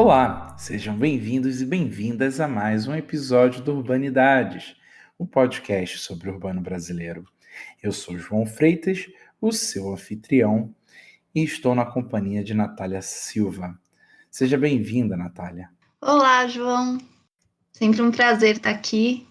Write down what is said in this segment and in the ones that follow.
Olá, sejam bem-vindos e bem-vindas a mais um episódio do Urbanidades, um podcast sobre o urbano brasileiro. Eu sou João Freitas, o seu anfitrião, e estou na companhia de Natália Silva. Seja bem-vinda, Natália. Olá, João. Sempre um prazer estar aqui.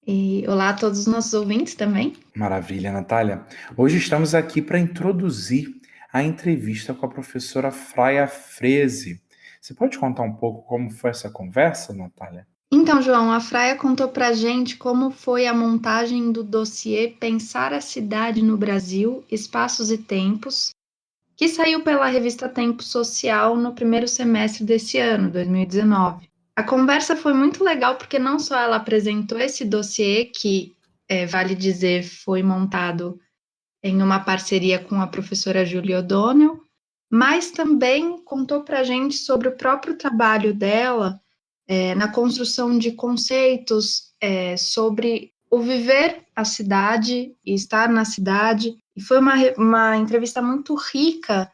E olá a todos os nossos ouvintes também. Maravilha, Natália. Hoje estamos aqui para introduzir a entrevista com a professora Fraia Freze. Você pode contar um pouco como foi essa conversa, Natália? Então, João, a Fraia contou pra gente como foi a montagem do dossiê Pensar a Cidade no Brasil, Espaços e Tempos, que saiu pela revista Tempo Social no primeiro semestre desse ano, 2019. A conversa foi muito legal porque não só ela apresentou esse dossiê, que, vale dizer, foi montado em uma parceria com a professora Julia O'Donnell, mas também contou para a gente sobre o próprio trabalho dela na construção de conceitos sobre o viver a cidade e estar na cidade. E foi uma entrevista muito rica,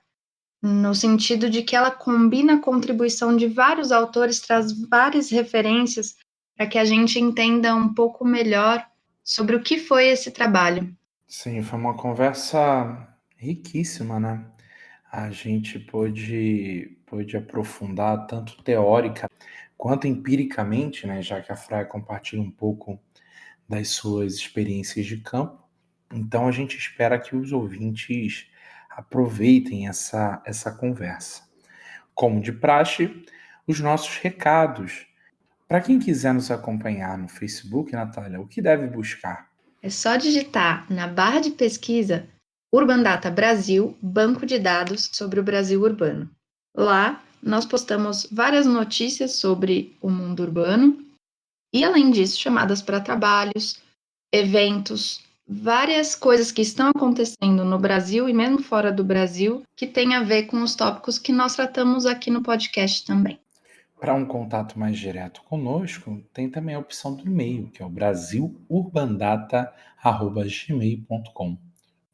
no sentido de que ela combina a contribuição de vários autores, traz várias referências para que a gente entenda um pouco melhor sobre o que foi esse trabalho. Sim, foi uma conversa riquíssima, né? A gente pôde aprofundar tanto teórica quanto empiricamente, né? Já que a Fraia compartilha um pouco das suas experiências de campo. Então a gente espera que os ouvintes aproveitem essa conversa. Como de praxe, os nossos recados. Para quem quiser nos acompanhar no Facebook, Natália, o que deve buscar? É só digitar na barra de pesquisa Urban Data Brasil, banco de dados sobre o Brasil urbano. Lá, nós postamos várias notícias sobre o mundo urbano e, além disso, chamadas para trabalhos, eventos, várias coisas que estão acontecendo no Brasil e mesmo fora do Brasil que tem a ver com os tópicos que nós tratamos aqui no podcast também. Para um contato mais direto conosco, tem também a opção do e-mail, que é o brasilurbandata@gmail.com.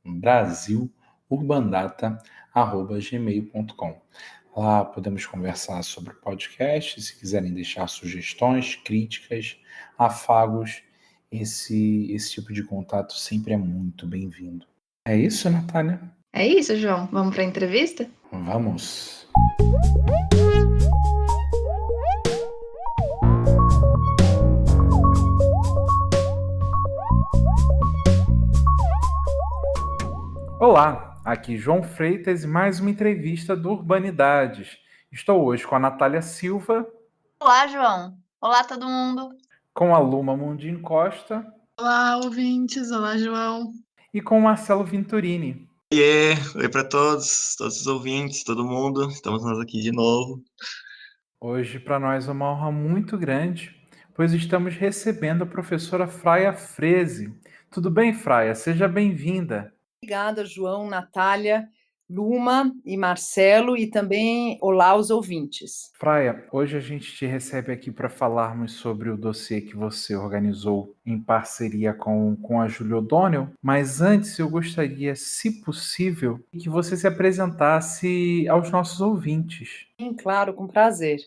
brasilurbandata@gmail.com. Lá podemos conversar sobre o podcast, se quiserem deixar sugestões, críticas, afagos, esse tipo de contato sempre é muito bem-vindo. É isso, Natália? É isso, João. Vamos para a entrevista? Vamos! Olá, aqui João Freitas e mais uma entrevista do Urbanidades. Estou hoje com a Natália Silva. Olá, João. Olá, todo mundo. Com a Luma Mundim Costa. Olá, ouvintes. Olá, João. E com o Marcelo Vinturini. Oi para todos os ouvintes, todo mundo. Estamos nós aqui de novo. Hoje, para nós, é uma honra muito grande, pois estamos recebendo a professora Fraia Freze. Tudo bem, Fraia? Seja bem-vinda. Obrigada, João, Natália, Luma e Marcelo, e também olá aos ouvintes. Fraia, hoje a gente te recebe aqui para falarmos sobre o dossiê que você organizou em parceria com a Julia O'Donnell, mas antes eu gostaria, se possível, que você se apresentasse aos nossos ouvintes. Sim, claro, com prazer.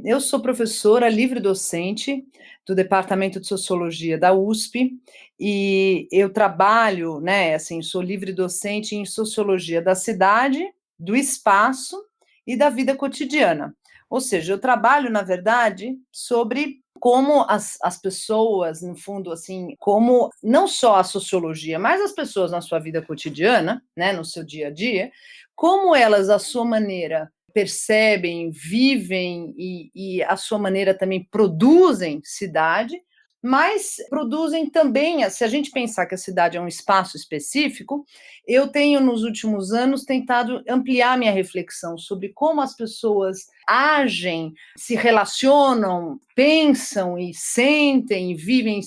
Eu sou professora livre-docente do Departamento de Sociologia da USP e eu trabalho, né, assim, sou livre-docente em Sociologia da cidade, do espaço e da vida cotidiana. Ou seja, eu trabalho, na verdade, sobre como as pessoas, no fundo, assim, como não só a sociologia, mas as pessoas na sua vida cotidiana, né, no seu dia a dia, como elas, à sua maneira, percebem, vivem e a sua maneira também produzem cidade, mas produzem também, se a gente pensar que a cidade é um espaço específico, eu tenho nos últimos anos tentado ampliar minha reflexão sobre como as pessoas agem, se relacionam, pensam e sentem e vivem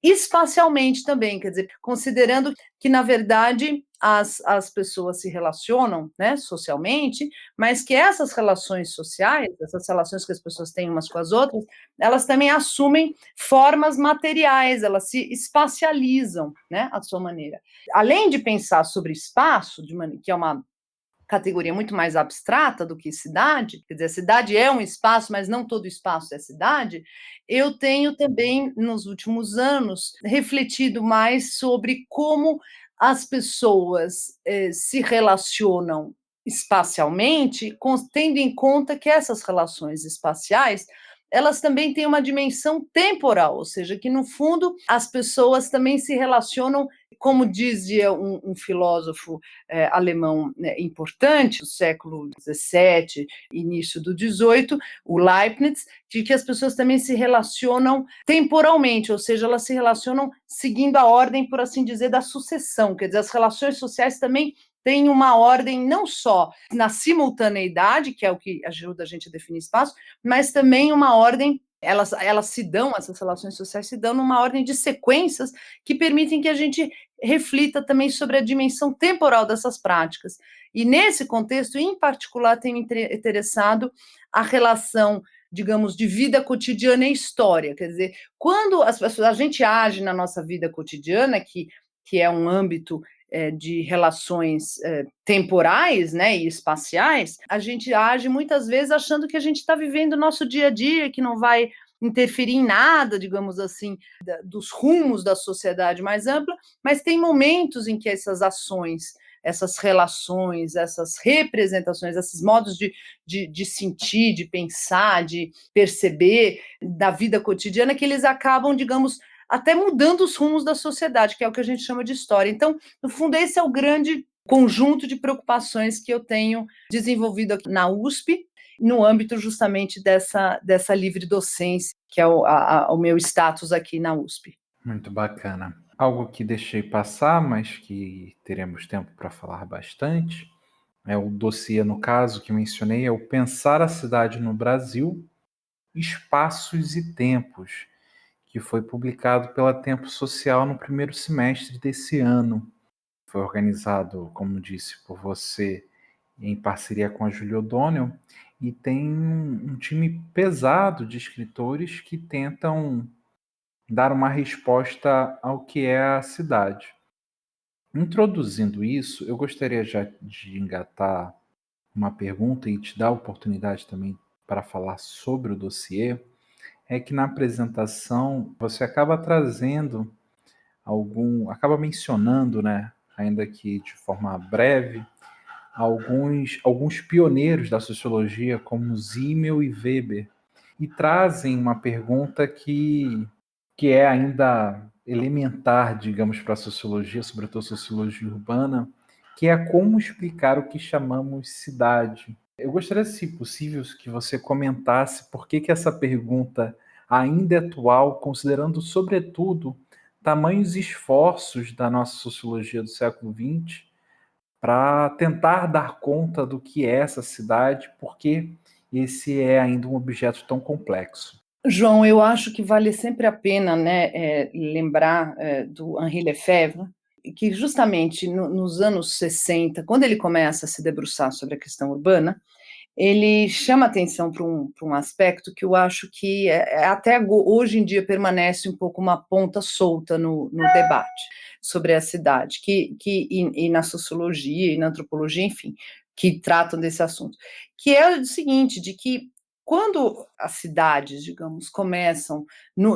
espacialmente também, quer dizer, considerando que, na verdade, as pessoas se relacionam, né, socialmente, mas que essas relações sociais, essas relações que as pessoas têm umas com as outras, elas também assumem formas materiais, elas se espacializam, né, à sua maneira. Além de pensar sobre espaço, que é uma categoria muito mais abstrata do que cidade, quer dizer, a cidade é um espaço, mas não todo espaço é cidade, eu tenho também, nos últimos anos, refletido mais sobre como as pessoas se relacionam espacialmente, tendo em conta que essas relações espaciais elas também têm uma dimensão temporal, ou seja, que no fundo as pessoas também se relacionam, como dizia um filósofo alemão importante, do século XVII, início do XVIII, o Leibniz, de que as pessoas também se relacionam temporalmente, ou seja, elas se relacionam seguindo a ordem, por assim dizer, da sucessão, quer dizer, as relações sociais também tem uma ordem não só na simultaneidade, que é o que ajuda a gente a definir espaço, mas também uma ordem, elas se dão, essas relações sociais se dão numa ordem de sequências que permitem que a gente reflita também sobre a dimensão temporal dessas práticas. E nesse contexto, em particular, tem me interessado a relação, digamos, de vida cotidiana e história, quer dizer, quando a gente age na nossa vida cotidiana, que é um âmbito de relações temporais, né, e espaciais, a gente age muitas vezes achando que a gente está vivendo o nosso dia a dia, que não vai interferir em nada, digamos assim, dos rumos da sociedade mais ampla, mas tem momentos em que essas ações, essas relações, essas representações, esses modos de sentir, de pensar, de perceber da vida cotidiana, que eles acabam, digamos, até mudando os rumos da sociedade, que é o que a gente chama de história. Então, no fundo, esse é o grande conjunto de preocupações que eu tenho desenvolvido aqui na USP, no âmbito justamente dessa livre docência, que é o meu status aqui na USP. Muito bacana. Algo que deixei passar, mas que teremos tempo para falar bastante, é o dossiê, no caso, que mencionei, é o Pensar a Cidade no Brasil, Espaços e Tempos, que foi publicado pela Tempo Social no primeiro semestre desse ano. Foi organizado, como disse, por você, em parceria com a Julia O'Donnell, e tem um time pesado de escritores que tentam dar uma resposta ao que é a cidade. Introduzindo isso, eu gostaria já de engatar uma pergunta e te dar a oportunidade também para falar sobre o dossiê, é que na apresentação você acaba trazendo acaba mencionando, né, ainda que de forma breve, alguns pioneiros da sociologia, como Simmel e Weber, e trazem uma pergunta que é ainda elementar, digamos, para a sociologia, sobretudo a sociologia urbana, que é como explicar o que chamamos cidade. Eu gostaria, se possível, que você comentasse por que essa pergunta ainda é atual, considerando, sobretudo, tamanhos esforços da nossa sociologia do século XX para tentar dar conta do que é essa cidade, porque esse é ainda um objeto tão complexo. João, eu acho que vale sempre a pena, né, lembrar do Henri Lefebvre, que justamente nos anos 60, quando ele começa a se debruçar sobre a questão urbana, ele chama atenção para um aspecto que eu acho que até hoje em dia permanece um pouco uma ponta solta no debate sobre a cidade, e na sociologia e na antropologia, enfim, que tratam desse assunto, que é o seguinte, de que quando as cidades, digamos, começam,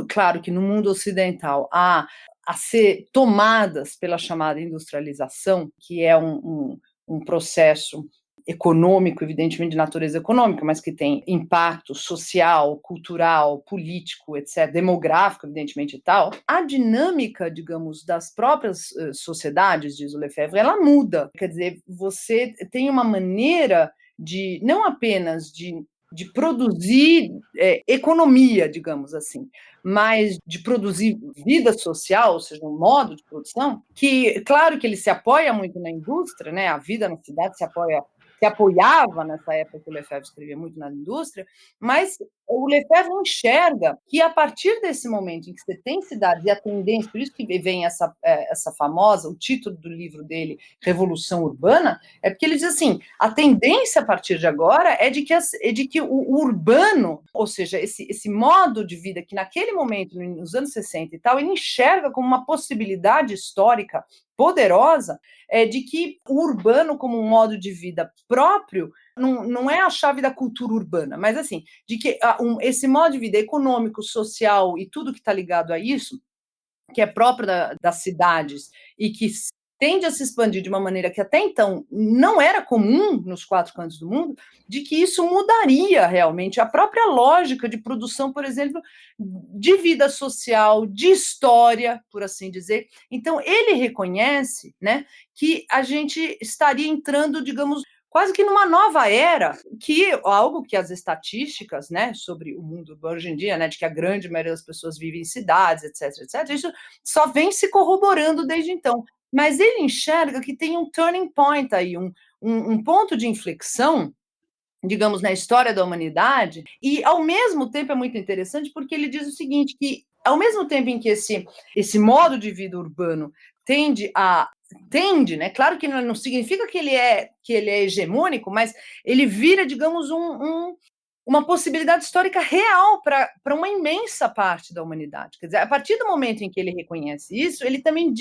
claro que no mundo ocidental, a ser tomadas pela chamada industrialização, que é um processo econômico, evidentemente de natureza econômica, mas que tem impacto social, cultural, político, etc., demográfico, evidentemente e tal, a dinâmica, digamos, das próprias sociedades, diz o Lefebvre, ela muda. Quer dizer, você tem uma maneira de, não apenas de produzir economia, digamos assim, mas de produzir vida social, ou seja, um modo de produção, que, claro que ele se apoia muito na indústria, né? A vida na cidade se apoiava nessa época que o Lefebvre escrevia muito na indústria, mas o Lefebvre enxerga que a partir desse momento em que você tem cidades e a tendência, por isso que vem essa famosa, o título do livro dele, Revolução Urbana, é porque ele diz assim, a tendência a partir de agora é de que o urbano, ou seja, esse modo de vida que naquele momento, nos anos 60 e tal, ele enxerga como uma possibilidade histórica poderosa de que o urbano como um modo de vida próprio não é a chave da cultura urbana, mas assim, de que esse modo de vida econômico, social e tudo que está ligado a isso, que é próprio das cidades e que tende a se expandir de uma maneira que até então não era comum nos 4 cantos do mundo, de que isso mudaria realmente a própria lógica de produção, por exemplo, de vida social, de história, por assim dizer. Então, ele reconhece, né, que a gente estaria entrando, digamos, quase que numa nova era, que algo que as estatísticas, né, sobre o mundo hoje em dia, né, de que a grande maioria das pessoas vive em cidades, etc, etc, isso só vem se corroborando desde então. Mas ele enxerga que tem um turning point aí, um ponto de inflexão, digamos, na história da humanidade, e ao mesmo tempo é muito interessante porque ele diz o seguinte, que ao mesmo tempo em que esse modo de vida urbano tende, né? Claro que não significa que ele é hegemônico, mas ele vira, digamos, uma possibilidade histórica real para uma imensa parte da humanidade. Quer dizer, a partir do momento em que ele reconhece isso, ele também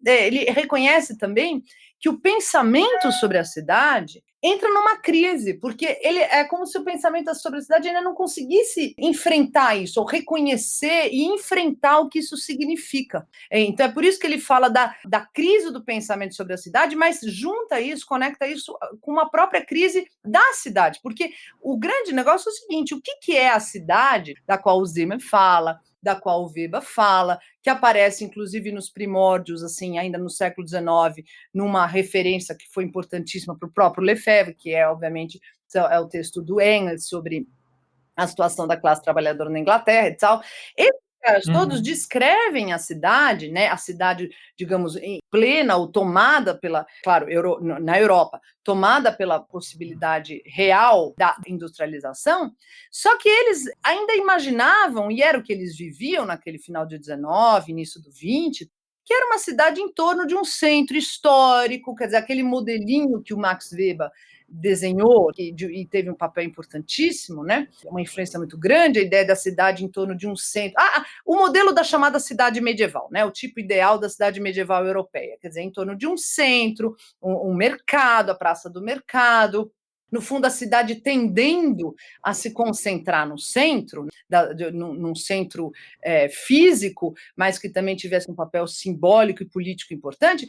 ele reconhece também que o pensamento sobre a cidade entra numa crise, porque ele é como se o pensamento sobre a cidade ainda não conseguisse enfrentar isso, ou reconhecer e enfrentar o que isso significa. Então, é por isso que ele fala da crise do pensamento sobre a cidade, mas junta isso, conecta isso com uma própria crise da cidade, porque o grande negócio é o seguinte, o que é a cidade, da qual o Zimmer fala, da qual o Weber fala, que aparece, inclusive, nos primórdios, assim, ainda no século XIX, numa referência que foi importantíssima para o próprio Lefebvre, que é, obviamente, é o texto do Engels sobre a situação da classe trabalhadora na Inglaterra e tal. Esses caras todos descrevem a cidade, né? A cidade, digamos, em plena ou tomada pela, claro, na Europa, tomada pela possibilidade real da industrialização, só que eles ainda imaginavam, e era o que eles viviam naquele final de 19, início do 20, que era uma cidade em torno de um centro histórico, quer dizer, aquele modelinho que o Max Weber desenhou e teve um papel importantíssimo, né? Uma influência muito grande, a ideia da cidade em torno de um centro. O modelo da chamada cidade medieval, né? O tipo ideal da cidade medieval europeia, quer dizer, em torno de um centro, um mercado, a praça do mercado. No fundo, a cidade tendendo a se concentrar no centro, num centro físico, mas que também tivesse um papel simbólico e político importante.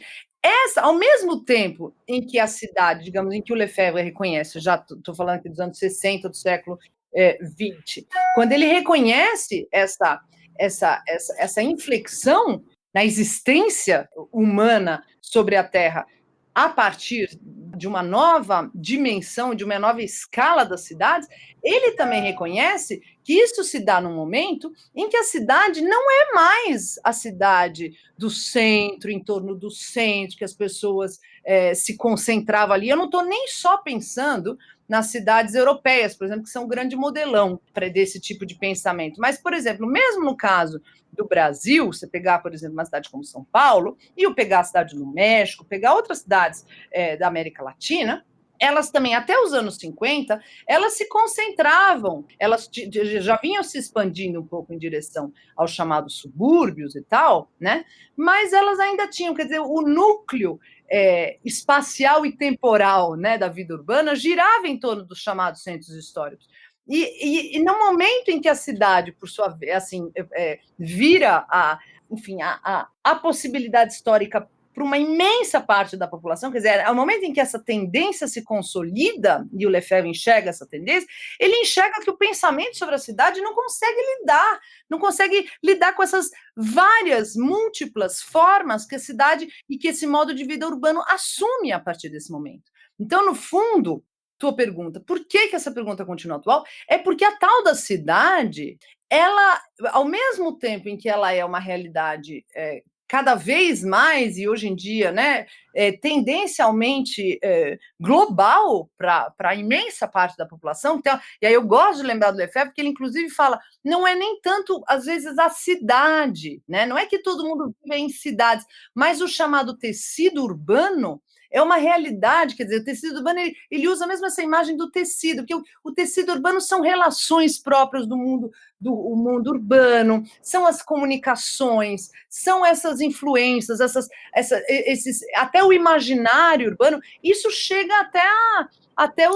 Ao mesmo tempo em que a cidade, digamos, em que o Lefebvre reconhece, já estou falando aqui dos anos 60 do século XX, quando ele reconhece essa inflexão na existência humana sobre a Terra a partir de uma nova dimensão, de uma nova escala das cidades, ele também reconhece que isso se dá num momento em que a cidade não é mais a cidade do centro, em torno do centro, que as pessoas se concentravam ali. Eu não estou nem só pensando nas cidades europeias, por exemplo, que são um grande modelão para desse tipo de pensamento. Mas, por exemplo, mesmo no caso do Brasil, você pegar, por exemplo, uma cidade como São Paulo, e eu pegar a cidade do México, pegar outras cidades da América Latina, elas também, até os anos 50, elas se concentravam, elas já vinham se expandindo um pouco em direção aos chamados subúrbios e tal, né? Mas elas ainda tinham, quer dizer, o núcleo espacial e temporal, né, da vida urbana girava em torno dos chamados centros históricos. E no momento em que a cidade, por sua vez, assim, vira a possibilidade histórica para uma imensa parte da população, quer dizer, ao momento em que essa tendência se consolida, e o Lefebvre enxerga essa tendência, ele enxerga que o pensamento sobre a cidade não consegue lidar com essas várias, múltiplas formas que a cidade e que esse modo de vida urbano assume a partir desse momento. Então, no fundo, tua pergunta, por que essa pergunta continua atual? É porque a tal da cidade, ela, ao mesmo tempo em que ela é uma realidade cada vez mais, e hoje em dia, né, tendencialmente global para a imensa parte da população. Então, e aí eu gosto de lembrar do Lefebvre, porque ele inclusive fala, não é nem tanto, às vezes, a cidade, né? Não é que todo mundo vive em cidades, mas o chamado tecido urbano é uma realidade, quer dizer, o tecido urbano, ele usa mesmo essa imagem do tecido, porque o tecido urbano são relações próprias do mundo urbano, são as comunicações, são essas influências, até o imaginário urbano, isso chega até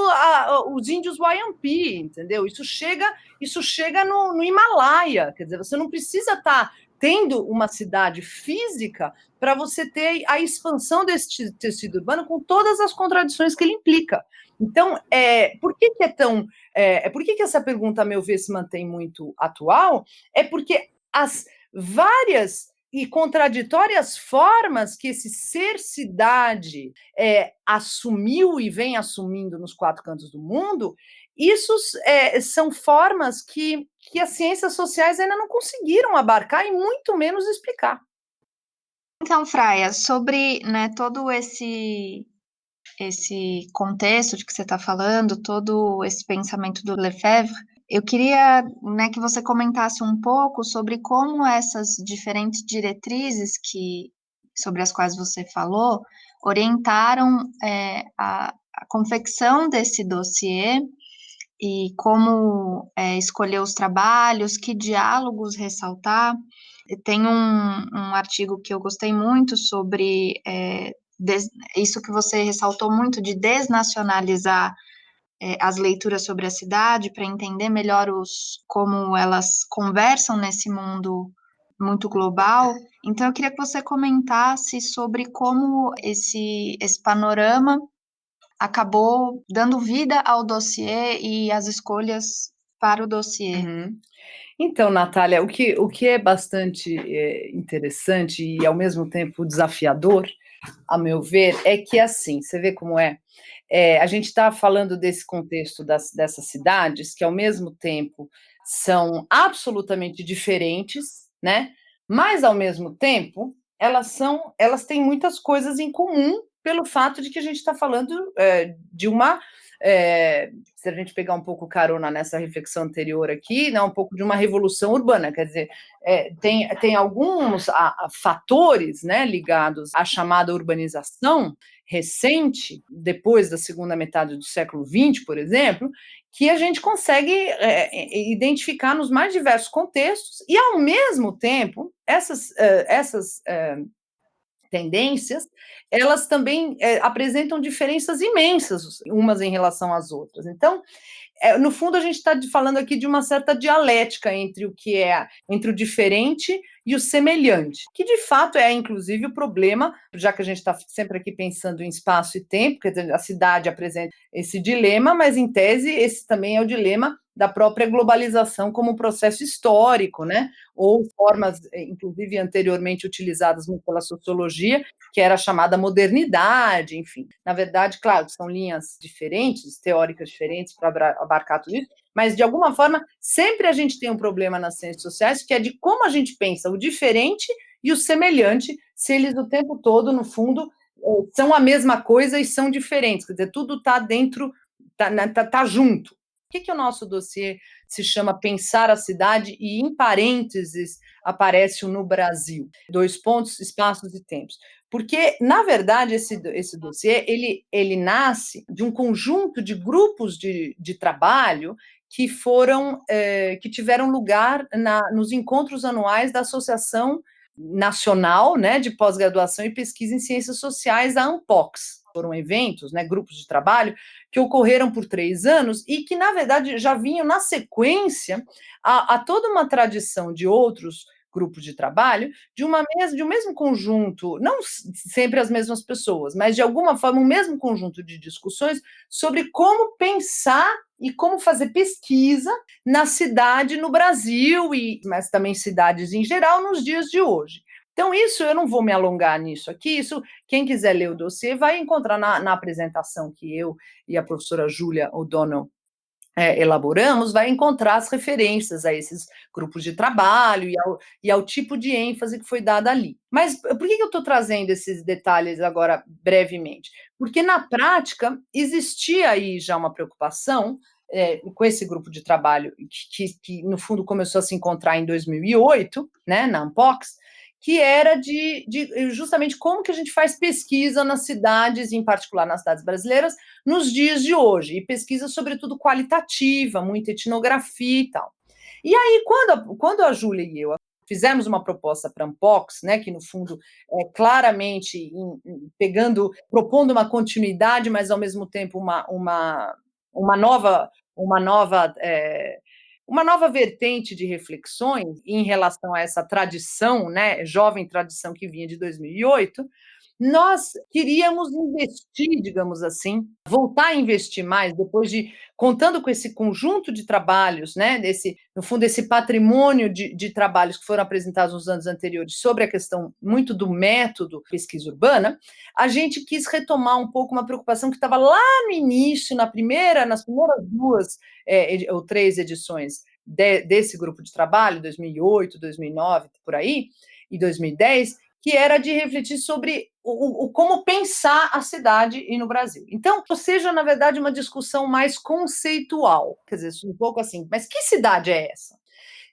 os índios Wayampi, entendeu? Isso chega no Himalaia, quer dizer, você não precisa estar tendo uma cidade física para você ter a expansão desse tecido urbano com todas as contradições que ele implica. Então, por que é tão... por que essa pergunta, a meu ver, se mantém muito atual? É porque as várias e contraditórias formas que esse ser cidade assumiu e vem assumindo nos 4 cantos do mundo, isso são formas que as ciências sociais ainda não conseguiram abarcar e muito menos explicar. Então, Fraia, sobre, né, todo esse contexto de que você está falando, todo esse pensamento do Lefebvre, eu queria, né, que você comentasse um pouco sobre como essas diferentes diretrizes sobre as quais você falou orientaram a confecção desse dossiê e como escolher os trabalhos, que diálogos ressaltar. Tem um artigo que eu gostei muito sobre isso que você ressaltou muito, de desnacionalizar as leituras sobre a cidade, para entender melhor como elas conversam nesse mundo muito global. Então, eu queria que você comentasse sobre como esse panorama acabou dando vida ao dossiê e as escolhas para o dossiê. Uhum. Então, Natália, o que é bastante interessante e, ao mesmo tempo, desafiador, a meu ver, é que, assim, você vê como a gente está falando desse contexto dessas cidades, que, ao mesmo tempo, são absolutamente diferentes, né? Mas, ao mesmo tempo, elas têm muitas coisas em comum pelo fato de que a gente está falando de uma... se a gente pegar um pouco carona nessa reflexão anterior aqui, né, um pouco de uma revolução urbana, quer dizer, tem alguns fatores, né, ligados à chamada urbanização recente, depois da segunda metade do século XX, por exemplo, que a gente consegue identificar nos mais diversos contextos e, ao mesmo tempo, essas tendências, elas também apresentam diferenças imensas umas em relação às outras. Então, no fundo, a gente está falando aqui de uma certa dialética entre entre o diferente e o semelhante, que de fato inclusive, o problema, já que a gente está sempre aqui pensando em espaço e tempo, quer dizer, a cidade apresenta esse dilema, mas, em tese, esse também é o dilema da própria globalização como um processo histórico, né? Ou formas, inclusive, anteriormente utilizadas pela sociologia, que era a chamada modernidade, enfim. Na verdade, claro, são linhas diferentes, teóricas diferentes para abarcar tudo isso, mas, de alguma forma, sempre a gente tem um problema nas ciências sociais, que é de como a gente pensa o diferente e o semelhante, se eles o tempo todo, no fundo, são a mesma coisa e são diferentes, quer dizer, tudo está dentro, está junto. Por que o nosso dossiê se chama Pensar a Cidade e, em parênteses, aparece o No Brasil? 2 pontos, espaços e tempos. Porque, na verdade, esse dossiê, ele nasce de um conjunto de grupos de trabalho que tiveram lugar nos encontros anuais da Associação Nacional, né, de Pós-Graduação e Pesquisa em Ciências Sociais, a ANPOX. Foram eventos, né, grupos de trabalho, que ocorreram por 3 anos e que, na verdade, já vinham na sequência a toda uma tradição de outros grupos de trabalho, de um mesmo conjunto, não sempre as mesmas pessoas, mas, de alguma forma, um mesmo conjunto de discussões sobre como pensar e como fazer pesquisa na cidade no Brasil, mas também cidades em geral, nos dias de hoje. Então, isso eu não vou me alongar nisso aqui, isso quem quiser ler o dossiê vai encontrar na apresentação que eu e a professora Júlia O'Donnell elaboramos, vai encontrar as referências a esses grupos de trabalho e ao tipo de ênfase que foi dada ali. Mas por que eu estou trazendo esses detalhes agora brevemente? Porque, na prática, existia aí já uma preocupação com esse grupo de trabalho que, no fundo, começou a se encontrar em 2008, né, na ANPOX, que era de justamente como que a gente faz pesquisa nas cidades, em particular nas cidades brasileiras, nos dias de hoje, e pesquisa, sobretudo, qualitativa, muita etnografia e tal. E aí, quando a Júlia e eu fizemos uma proposta para a Ampox, né, que no fundo é claramente propondo uma continuidade, mas ao mesmo tempo uma nova vertente de reflexões em relação a essa tradição, né, jovem tradição que vinha de 2008, nós queríamos investir, digamos assim, voltar a investir mais, depois de, contando com esse conjunto de trabalhos, né, no fundo, esse patrimônio de trabalhos que foram apresentados nos anos anteriores sobre a questão muito do método pesquisa urbana, a gente quis retomar um pouco uma preocupação que estava lá no início, nas primeiras 2 ou 3 edições desse grupo de trabalho, 2008, 2009, por aí, e 2010, que era de refletir sobre como pensar a cidade e no Brasil. Então, ou seja, na verdade, uma discussão mais conceitual, quer dizer, um pouco assim, mas que cidade é essa?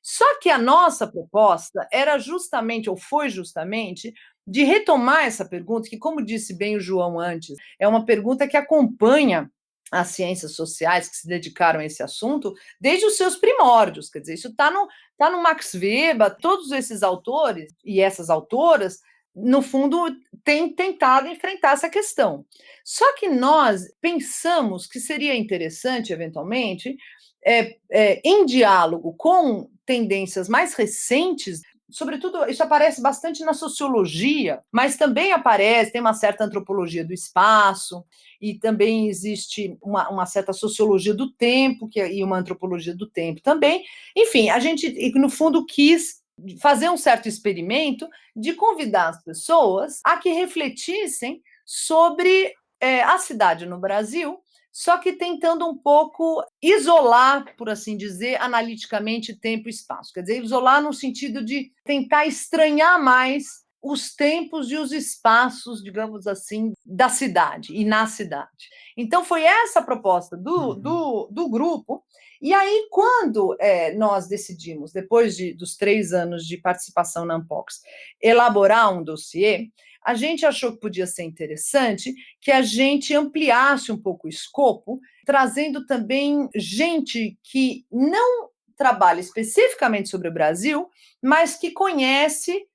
Só que a nossa proposta era justamente, ou foi justamente, de retomar essa pergunta, que, como disse bem o João antes, é uma pergunta que acompanha as ciências sociais que se dedicaram a esse assunto desde os seus primórdios, quer dizer, isso está no Max Weber, todos esses autores e essas autoras, no fundo, têm tentado enfrentar essa questão. Só que nós pensamos que seria interessante, eventualmente, em diálogo com tendências mais recentes, sobretudo, isso aparece bastante na sociologia, mas também tem uma certa antropologia do espaço, e também existe uma certa sociologia do tempo, e uma antropologia do tempo também. Enfim, a gente, no fundo, quis fazer um certo experimento de convidar as pessoas a que refletissem sobre a cidade no Brasil, só que tentando um pouco isolar, por assim dizer, analiticamente tempo e espaço. Quer dizer, isolar no sentido de tentar estranhar mais os tempos e os espaços, digamos assim, da cidade e na cidade. Então, foi essa a proposta do grupo. E aí, quando nós decidimos, depois dos 3 anos de participação na Ampox, elaborar um dossiê, a gente achou que podia ser interessante que a gente ampliasse um pouco o escopo, trazendo também gente que não trabalha especificamente sobre o Brasil, mas que conhece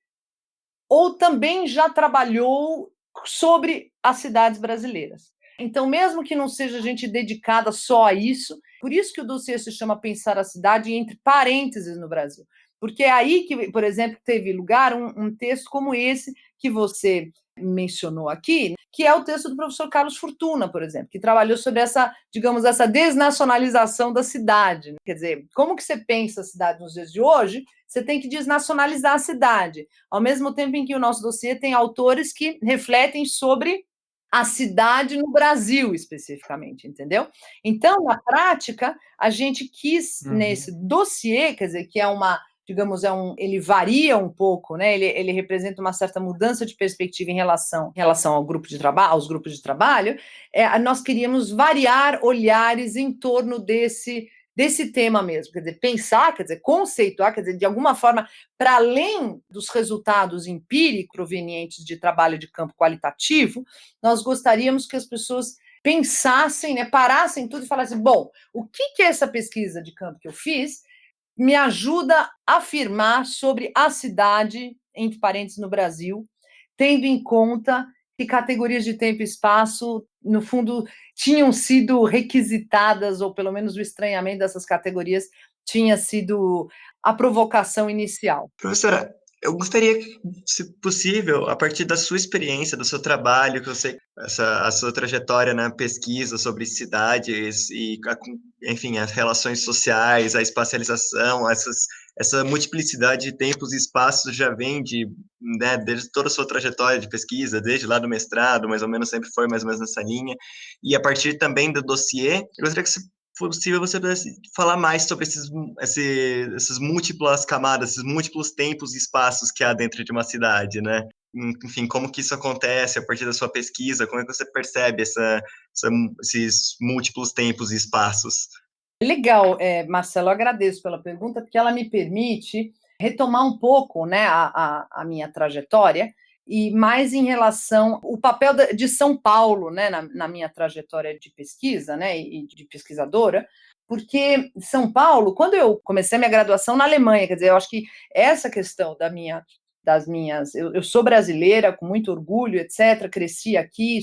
ou também já trabalhou sobre as cidades brasileiras. Então, mesmo que não seja gente dedicada só a isso, por isso que o dossiê se chama Pensar a Cidade, entre parênteses, no Brasil. Porque é aí que, por exemplo, teve lugar um texto como esse que você mencionou aqui, que é o texto do professor Carlos Fortuna, por exemplo, que trabalhou sobre essa, digamos, essa desnacionalização da cidade. Quer dizer, como que você pensa a cidade nos dias de hoje? Você tem que desnacionalizar a cidade, ao mesmo tempo em que o nosso dossiê tem autores que refletem sobre a cidade no Brasil, especificamente, entendeu? Então, na prática, a gente quis, nesse dossiê, quer dizer, que é digamos, ele varia um pouco, né? Ele representa uma certa mudança de perspectiva em relação ao grupo de trabalho, aos grupos de trabalho. Nós queríamos variar olhares em torno desse tema mesmo, quer dizer, pensar, quer dizer, conceituar, quer dizer, de alguma forma, para além dos resultados empíricos provenientes de trabalho de campo qualitativo, nós gostaríamos que as pessoas pensassem, né, parassem tudo e falassem, bom, o que é essa pesquisa de campo que eu fiz me ajuda a afirmar sobre a cidade, entre parênteses, no Brasil, tendo em conta que categorias de tempo e espaço, no fundo, tinham sido requisitadas, ou pelo menos o estranhamento dessas categorias tinha sido a provocação inicial. Professora, eu gostaria, se possível, a partir da sua experiência, do seu trabalho, que eu sei, a sua trajetória na pesquisa sobre cidades e, enfim, as relações sociais, a espacialização, essa multiplicidade de tempos e espaços já vem né, desde toda a sua trajetória de pesquisa, desde lá do mestrado, mais ou menos sempre foi mais ou menos nessa linha, e a partir também do dossiê, eu gostaria que, se possível, você pudesse falar mais sobre essas múltiplas camadas, esses múltiplos tempos e espaços que há dentro de uma cidade, né? Enfim, como que isso acontece a partir da sua pesquisa, como é que você percebe esses múltiplos tempos e espaços? Legal, Marcelo, eu agradeço pela pergunta, porque ela me permite retomar um pouco, né, a minha trajetória, e mais em relação ao papel de São Paulo, né, na minha trajetória de pesquisa, né, e de pesquisadora, porque São Paulo, quando eu comecei minha graduação na Alemanha, quer dizer, eu acho que essa questão das minhas, eu sou brasileira, com muito orgulho, etc., cresci aqui,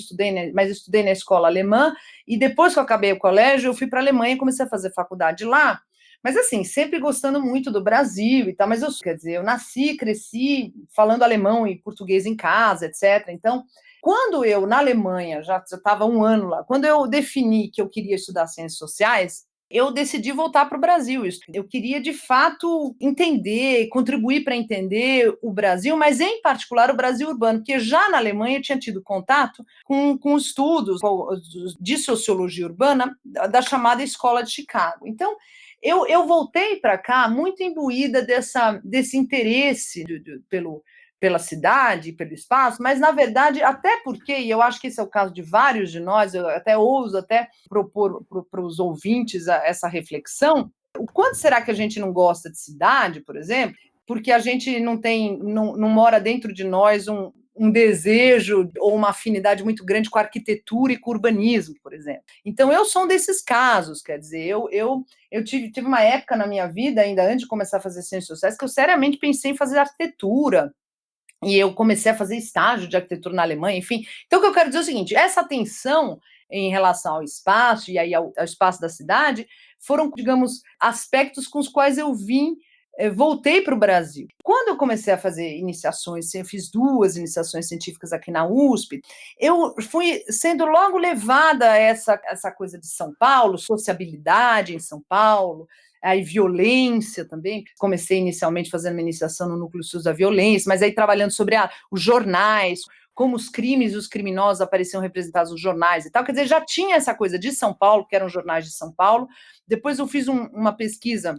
mas estudei na escola alemã, e depois que eu acabei o colégio, eu fui para a Alemanha e comecei a fazer faculdade lá, mas assim, sempre gostando muito do Brasil e tal, mas quer dizer, eu nasci, cresci falando alemão e português em casa, etc. Então, quando eu, na Alemanha, já estava um ano lá, quando eu defini que eu queria estudar ciências sociais, eu decidi voltar para o Brasil. Eu queria, de fato, entender, contribuir para entender o Brasil, mas, em particular, o Brasil urbano, porque já na Alemanha eu tinha tido contato com estudos de sociologia urbana da chamada Escola de Chicago. Então, eu voltei para cá muito imbuída desse interesse pela cidade, pelo espaço, mas, na verdade, até porque, e eu acho que esse é o caso de vários de nós, eu até ouso até propor para os ouvintes essa reflexão, o quanto será que a gente não gosta de cidade, por exemplo, porque a gente não mora dentro de nós um desejo ou uma afinidade muito grande com a arquitetura e com o urbanismo, por exemplo. Então, eu sou um desses casos, quer dizer, eu tive uma época na minha vida, ainda antes de começar a fazer ciências sociais, que eu seriamente pensei em fazer arquitetura, e eu comecei a fazer estágio de arquitetura na Alemanha, enfim. Então, o que eu quero dizer é o seguinte, essa tensão em relação ao espaço, e aí ao espaço da cidade, foram, digamos, aspectos com os quais eu voltei para o Brasil. Quando eu comecei a fazer iniciações, eu fiz 2 iniciações científicas aqui na USP, eu fui sendo logo levada a essa coisa de São Paulo, sociabilidade em São Paulo, aí violência também. Comecei inicialmente fazendo uma iniciação no Núcleo SUS da Violência, mas aí trabalhando sobre os jornais, como os crimes e os criminosos apareciam representados nos jornais e tal. Quer dizer, já tinha essa coisa de São Paulo, que eram jornais de São Paulo. Depois eu fiz uma pesquisa,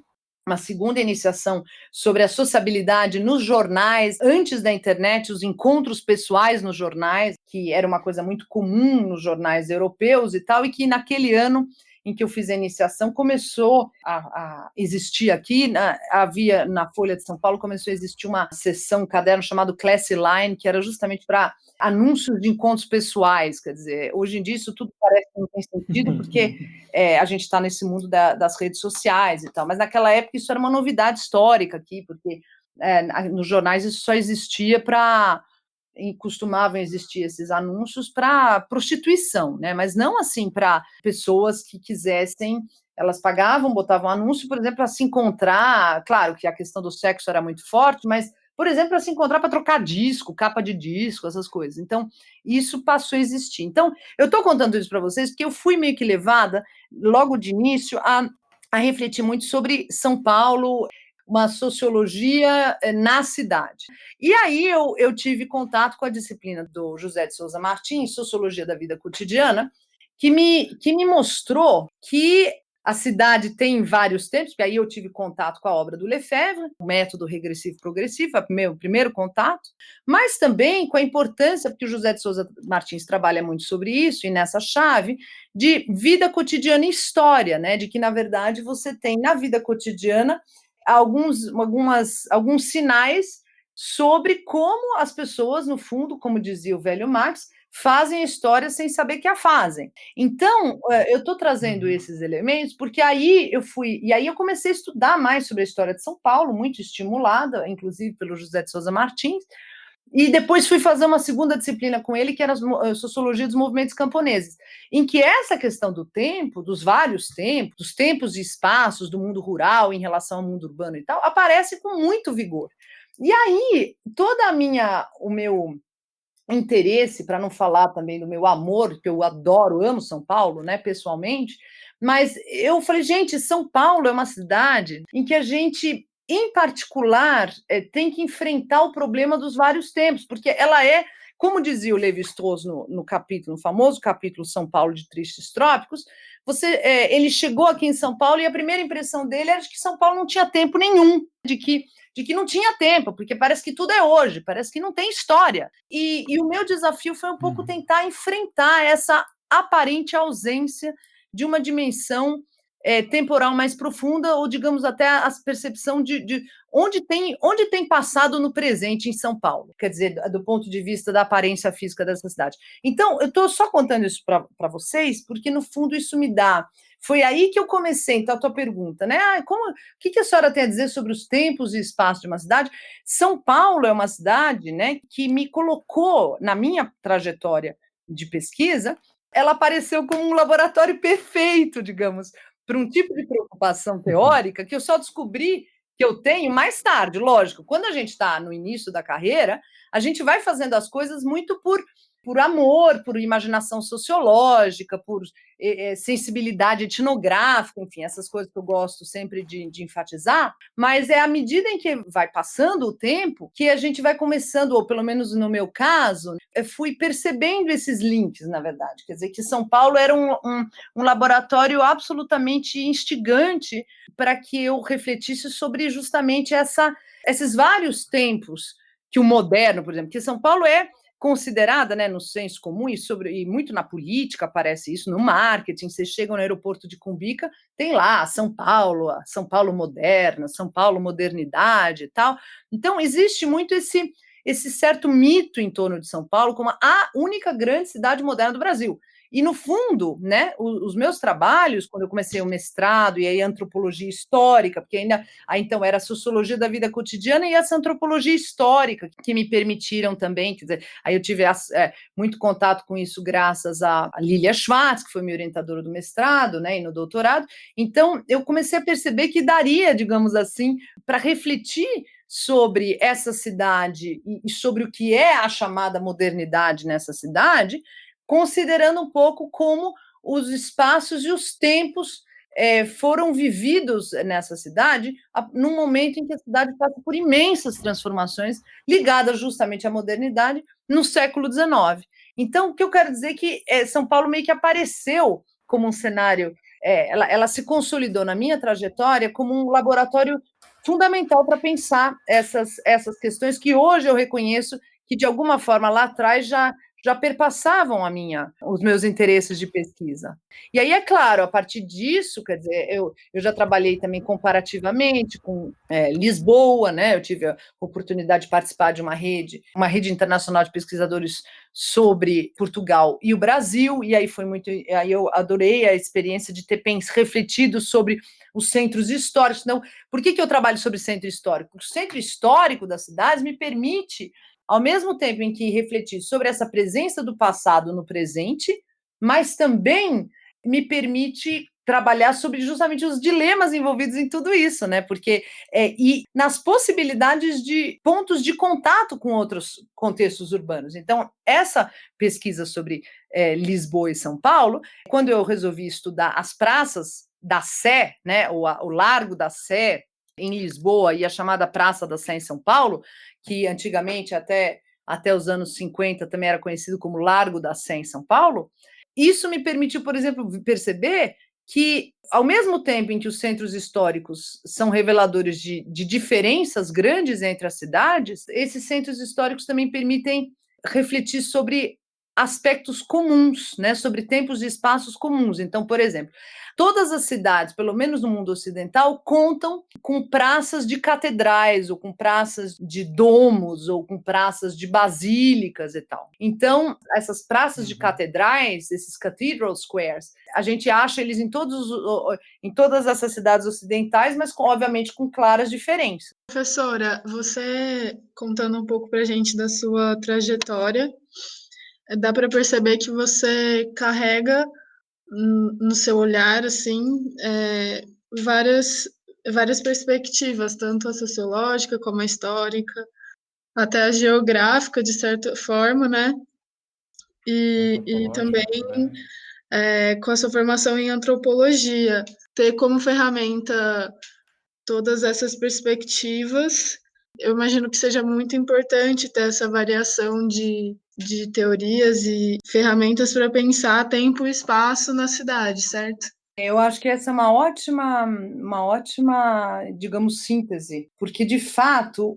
uma segunda iniciação sobre a sociabilidade nos jornais, antes da internet, os encontros pessoais nos jornais, que era uma coisa muito comum nos jornais europeus e tal, e que naquele ano em que eu fiz a iniciação, começou a existir aqui, havia na Folha de São Paulo, começou a existir uma seção, um caderno chamado Classy Line, que era justamente para anúncios de encontros pessoais, quer dizer, hoje em dia isso tudo parece que não tem sentido, porque a gente está nesse mundo das redes sociais e tal, mas naquela época isso era uma novidade histórica aqui, porque nos jornais isso só existia e costumavam existir esses anúncios para prostituição, né? Mas não assim para pessoas que quisessem, elas pagavam, botavam anúncio, por exemplo, para se encontrar, claro que a questão do sexo era muito forte, mas, por exemplo, para se encontrar para trocar disco, capa de disco, essas coisas. Então, isso passou a existir. Então, eu estou contando isso para vocês porque eu fui meio que levada, logo de início, a refletir muito sobre São Paulo, uma sociologia na cidade. E aí eu tive contato com a disciplina do José de Souza Martins, Sociologia da Vida Cotidiana, que me mostrou que a cidade tem vários tempos, porque aí eu tive contato com a obra do Lefebvre, o método regressivo-progressivo, é o meu primeiro contato, mas também com a importância, porque o José de Souza Martins trabalha muito sobre isso, e nessa chave, de vida cotidiana e história, né? De que, na verdade, você tem na vida cotidiana alguns sinais sobre como as pessoas, no fundo, como dizia o velho Marx, fazem a história sem saber que a fazem. Então, eu estou trazendo esses elementos porque aí eu comecei a estudar mais sobre a história de São Paulo, muito estimulada, inclusive pelo José de Souza Martins, e depois fui fazer uma segunda disciplina com ele, que era a Sociologia dos Movimentos Camponeses, em que essa questão do tempo, dos vários tempos, dos tempos e espaços do mundo rural em relação ao mundo urbano e tal, aparece com muito vigor. E aí, o meu interesse, para não falar também do meu amor, que eu adoro, amo São Paulo, né, pessoalmente, mas eu falei, gente, São Paulo é uma cidade em que a gente, em particular, tem que enfrentar o problema dos vários tempos, porque ela como dizia o Lévi-Strauss no famoso capítulo São Paulo de Tristes Trópicos, ele chegou aqui em São Paulo e a primeira impressão dele era de que São Paulo não tinha tempo nenhum, de que não tinha tempo, porque parece que tudo é hoje, parece que não tem história. E o meu desafio foi um pouco tentar enfrentar essa aparente ausência de uma dimensão temporal mais profunda, ou, digamos, até a percepção de onde tem passado no presente em São Paulo, quer dizer, do ponto de vista da aparência física dessa cidade. Então, eu estou só contando isso para vocês, porque, no fundo, isso me dá... Foi aí que eu comecei, então, a tua pergunta, né? O que a senhora tem a dizer sobre os tempos e espaços de uma cidade? São Paulo é uma cidade, né, que me colocou, na minha trajetória de pesquisa, ela apareceu como um laboratório perfeito, digamos, para um tipo de preocupação teórica que eu só descobri que eu tenho mais tarde. Lógico, quando a gente está no início da carreira, a gente vai fazendo as coisas muito por amor, por imaginação sociológica, por sensibilidade etnográfica, enfim, essas coisas que eu gosto sempre de enfatizar, mas é à medida em que vai passando o tempo que a gente vai começando, ou pelo menos no meu caso, eu fui percebendo esses links, na verdade, quer dizer, que São Paulo era um laboratório absolutamente instigante para que eu refletisse sobre justamente esses vários tempos que o moderno, por exemplo, que São Paulo é considerada, né, no senso comum e muito na política aparece isso, no marketing, vocês chegam no aeroporto de Cumbica, tem lá São Paulo moderna, São Paulo modernidade e tal. Então, existe muito esse certo mito em torno de São Paulo como a única grande cidade moderna do Brasil. E, no fundo, né, os meus trabalhos, quando eu comecei o mestrado, e aí antropologia histórica, porque então era a sociologia da vida cotidiana e essa antropologia histórica, que me permitiram também, quer dizer, aí eu tive muito contato com isso graças a Lilia Schwartz, que foi minha orientadora do mestrado, né, e no doutorado. Então, eu comecei a perceber que daria, digamos assim, para refletir sobre essa cidade e sobre o que é a chamada modernidade nessa cidade, considerando um pouco como os espaços e os tempos foram vividos nessa cidade num momento em que a cidade passa por imensas transformações ligadas justamente à modernidade no século XIX. Então, o que eu quero dizer é que São Paulo meio que apareceu como um cenário, ela se consolidou na minha trajetória como um laboratório fundamental para pensar essas questões que hoje eu reconheço que, de alguma forma, lá atrás já perpassavam os meus interesses de pesquisa. E aí, é claro, a partir disso, quer dizer, eu já trabalhei também comparativamente com Lisboa, né? Eu tive a oportunidade de participar de uma rede internacional de pesquisadores sobre Portugal e o Brasil, e aí aí eu adorei a experiência de ter refletido sobre os centros históricos. Então, por que eu trabalho sobre centro histórico? Porque o centro histórico das cidades me permite, ao mesmo tempo em que refletir sobre essa presença do passado no presente, mas também me permite trabalhar sobre justamente os dilemas envolvidos em tudo isso, né? Porque e nas possibilidades de pontos de contato com outros contextos urbanos. Então, essa pesquisa sobre Lisboa e São Paulo, quando eu resolvi estudar as praças da Sé, né? O Largo da Sé em Lisboa e a chamada Praça da Sé em São Paulo, que antigamente, até os anos 50, também era conhecido como Largo da Sé em São Paulo, isso me permitiu, por exemplo, perceber que, ao mesmo tempo em que os centros históricos são reveladores de diferenças grandes entre as cidades, esses centros históricos também permitem refletir sobre aspectos comuns, né, sobre tempos e espaços comuns. Então, por exemplo, todas as cidades, pelo menos no mundo ocidental, contam com praças de catedrais, ou com praças de domos, ou com praças de basílicas e tal. Então, essas praças de catedrais, esses cathedral squares, a gente acha eles em todas essas cidades ocidentais, mas obviamente com claras diferenças. Professora, você contando um pouco para a gente da sua trajetória, dá para perceber que você carrega no seu olhar, assim, várias perspectivas, tanto a sociológica como a histórica, até a geográfica, de certa forma, né? E também com a sua formação em antropologia, ter como ferramenta todas essas perspectivas, eu imagino que seja muito importante ter essa variação de teorias e ferramentas para pensar tempo e espaço na cidade, certo? Eu acho que essa é uma ótima, digamos, síntese, porque, de fato,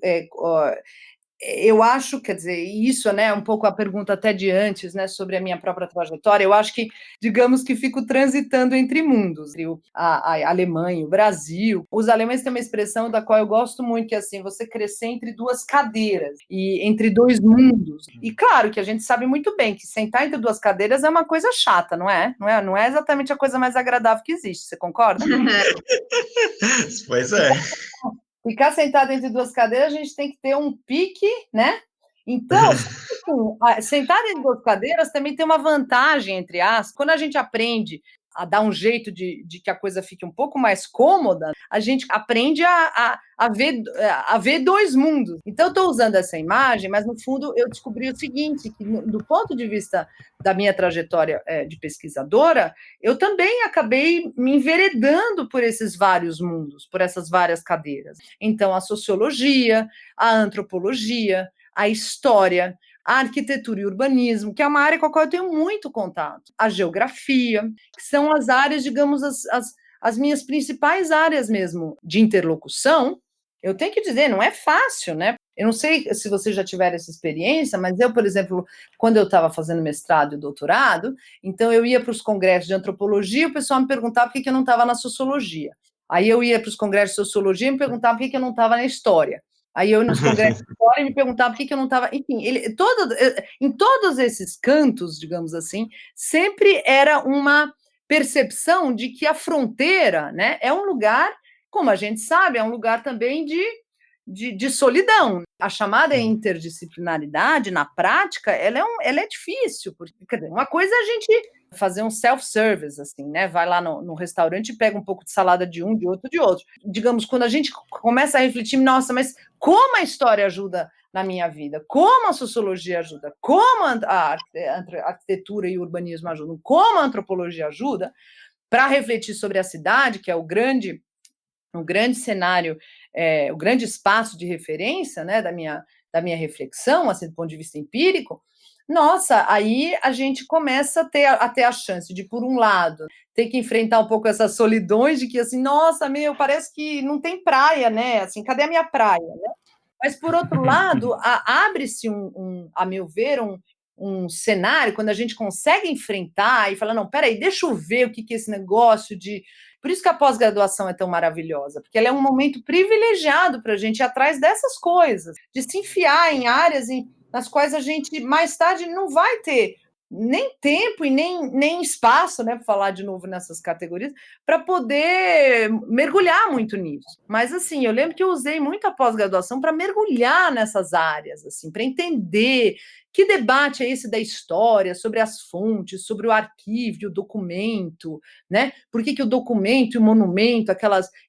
eu acho, quer dizer, isso, né, um pouco a pergunta até de antes, né, sobre a minha própria trajetória, eu acho que, digamos que fico transitando entre mundos, entre a Alemanha e o Brasil. Os alemães têm uma expressão da qual eu gosto muito, que é assim, você crescer entre duas cadeiras, e entre dois mundos. E claro que a gente sabe muito bem que sentar entre duas cadeiras é uma coisa chata, não é? Não é exatamente a coisa mais agradável que existe, você concorda? Pois é. Ficar sentado entre duas cadeiras, a gente tem que ter um pique, né? Então, sentar entre duas cadeiras também tem uma vantagem, entre aspas. Quando a gente aprende a dar um jeito de que a coisa fique um pouco mais cômoda, a gente aprende a ver dois mundos. Então, eu estou usando essa imagem, mas, no fundo, eu descobri o seguinte, que, do ponto de vista da minha trajetória de pesquisadora, eu também acabei me enveredando por esses vários mundos, por essas várias cadeiras. Então, a sociologia, a antropologia, a história, a arquitetura e urbanismo, que é uma área com a qual eu tenho muito contato, a geografia, que são as áreas, digamos, as minhas principais áreas mesmo de interlocução. Eu tenho que dizer, não é fácil, né? Eu não sei se você já tiver essa experiência, mas eu, por exemplo, quando eu estava fazendo mestrado e doutorado, então eu ia para os congressos de antropologia, o pessoal me perguntava por que eu não estava na sociologia. Aí eu ia para os congressos de sociologia e me perguntava por que eu não estava na história. Aí eu, nos congressos de história, me perguntava por que eu não estava... Enfim, em todos esses cantos, digamos assim, sempre era uma percepção de que a fronteira, né, é um lugar, como a gente sabe, é um lugar também de solidão. A chamada interdisciplinaridade, na prática, ela é difícil, porque, quer dizer, uma coisa é a gente fazer um self-service, assim, né? Vai lá no restaurante e pega um pouco de salada de um, de outro, de outro. Digamos, quando a gente começa a refletir, nossa, mas como a história ajuda na minha vida? Como a sociologia ajuda? Como a arquitetura e o urbanismo ajudam? Como a antropologia ajuda? Para refletir sobre a cidade, que é o grande cenário, o grande espaço de referência, né, da minha reflexão, assim, do ponto de vista empírico, nossa, aí a gente começa a ter a chance de, por um lado, ter que enfrentar um pouco essas solidões de que, assim, nossa, parece que não tem praia, né? Assim, cadê a minha praia, né? Mas, por outro lado, abre-se, a meu ver, um cenário, quando a gente consegue enfrentar e falar, não, peraí, deixa eu ver o que é esse negócio de... Por isso que a pós-graduação é tão maravilhosa, porque ela é um momento privilegiado para a gente ir atrás dessas coisas, de se enfiar em áreas nas quais a gente, mais tarde, não vai ter nem tempo e nem espaço, né, para falar de novo nessas categorias, para poder mergulhar muito nisso. Mas, assim, eu lembro que eu usei muito a pós-graduação para mergulhar nessas áreas, assim, para entender que debate é esse da história, sobre as fontes, sobre o arquivo, o documento, né? Por que o documento e o monumento,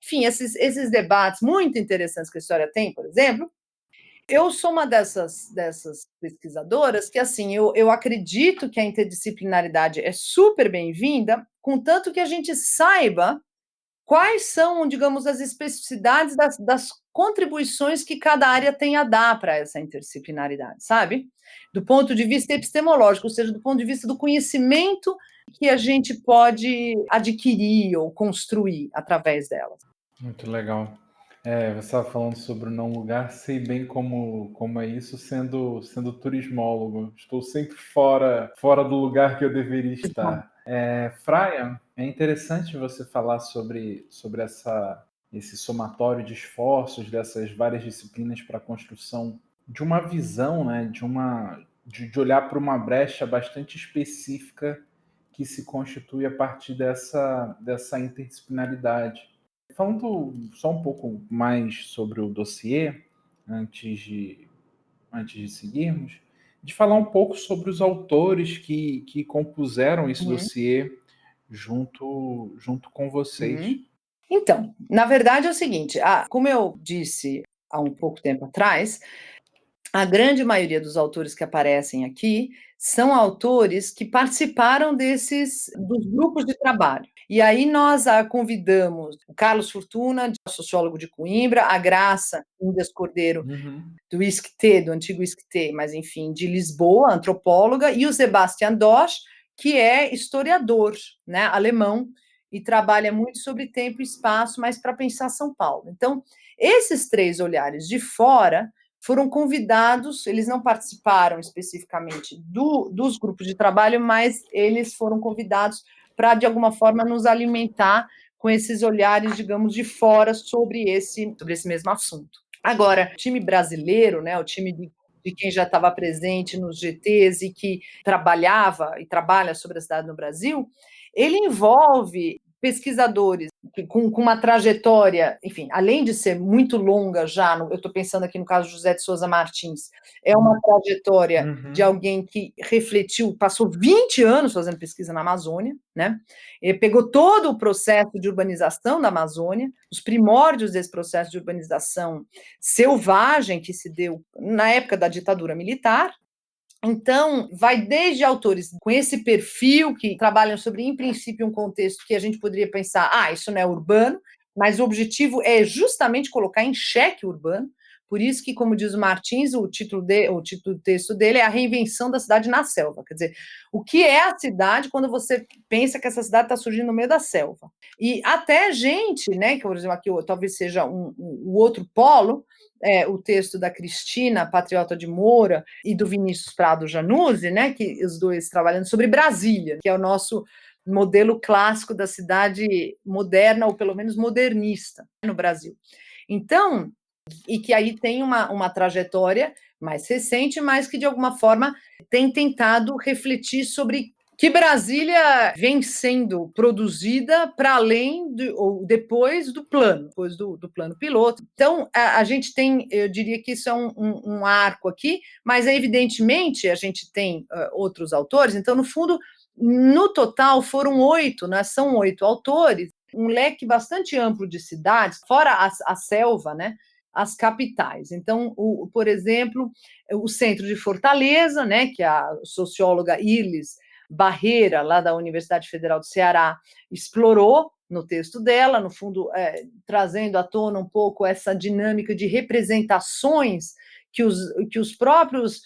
enfim, esses debates muito interessantes que a história tem, por exemplo. Eu sou uma dessas pesquisadoras que, assim, eu acredito que a interdisciplinaridade é super bem-vinda, contanto que a gente saiba quais são, digamos, as especificidades das contribuições que cada área tem a dar para essa interdisciplinaridade, sabe? Do ponto de vista epistemológico, ou seja, do ponto de vista do conhecimento que a gente pode adquirir ou construir através delas. Muito legal. Você estava falando sobre o não lugar, sei bem como é isso sendo turismólogo. Estou sempre fora do lugar que eu deveria estar. Fraia, é interessante você falar sobre esse somatório de esforços dessas várias disciplinas para a construção de uma visão, né, de olhar para uma brecha bastante específica que se constitui a partir dessa interdisciplinaridade. Falando só um pouco mais sobre o dossiê, antes de seguirmos, de falar um pouco sobre os autores que compuseram esse dossiê junto com vocês. Então, na verdade é o seguinte, como eu disse há um pouco tempo atrás, a grande maioria dos autores que aparecem aqui são autores que participaram dos grupos de trabalho. E aí nós convidamos o Carlos Fortuna, sociólogo de Coimbra, a Graça Indas Cordeiro, do ISCTE, do antigo ISCTE, mas enfim, de Lisboa, antropóloga, e o Sebastian Dosch, que é historiador, né, alemão, e trabalha muito sobre tempo e espaço, mas para pensar São Paulo. Então, esses três olhares de fora foram convidados, eles não participaram especificamente dos grupos de trabalho, mas eles foram convidados para, de alguma forma, nos alimentar com esses olhares, digamos, de fora sobre esse mesmo assunto. Agora, o time brasileiro, né, o time de quem já estava presente nos GTs e que trabalhava e trabalha sobre a cidade no Brasil, ele envolve pesquisadores com uma trajetória, enfim, além de ser muito longa já, eu estou pensando aqui no caso de José de Souza Martins, é uma trajetória de alguém que refletiu, passou 20 anos fazendo pesquisa na Amazônia, né? Ele pegou todo o processo de urbanização da Amazônia, os primórdios desse processo de urbanização selvagem que se deu na época da ditadura militar. Então, vai desde autores com esse perfil, que trabalham sobre, em princípio, um contexto que a gente poderia pensar, isso não é urbano, mas o objetivo é justamente colocar em xeque o urbano. Por isso que, como diz o Martins, o título do texto dele é A Reinvenção da Cidade na Selva. Quer dizer, o que é a cidade quando você pensa que essa cidade está surgindo no meio da selva? E até gente, né, que, por exemplo, aqui talvez seja o outro polo, o texto da Cristina, Patriota de Moura, e do Vinícius Prado Januzzi, né, que os dois trabalhando sobre Brasília, que é o nosso modelo clássico da cidade moderna, ou pelo menos modernista, no Brasil. Então, e que aí tem uma trajetória mais recente, mas que, de alguma forma, tem tentado refletir sobre que Brasília vem sendo produzida para além ou depois do plano piloto. Então, a gente tem, eu diria que isso é um arco aqui, mas evidentemente a gente tem outros autores, então, no fundo, no total foram 8, né? São 8 autores, um leque bastante amplo de cidades, fora a selva, né? As capitais. Então, por exemplo, o centro de Fortaleza, né? Que a socióloga Irlis Barreira, lá da Universidade Federal do Ceará, explorou no texto dela, no fundo, trazendo à tona um pouco essa dinâmica de representações que os próprios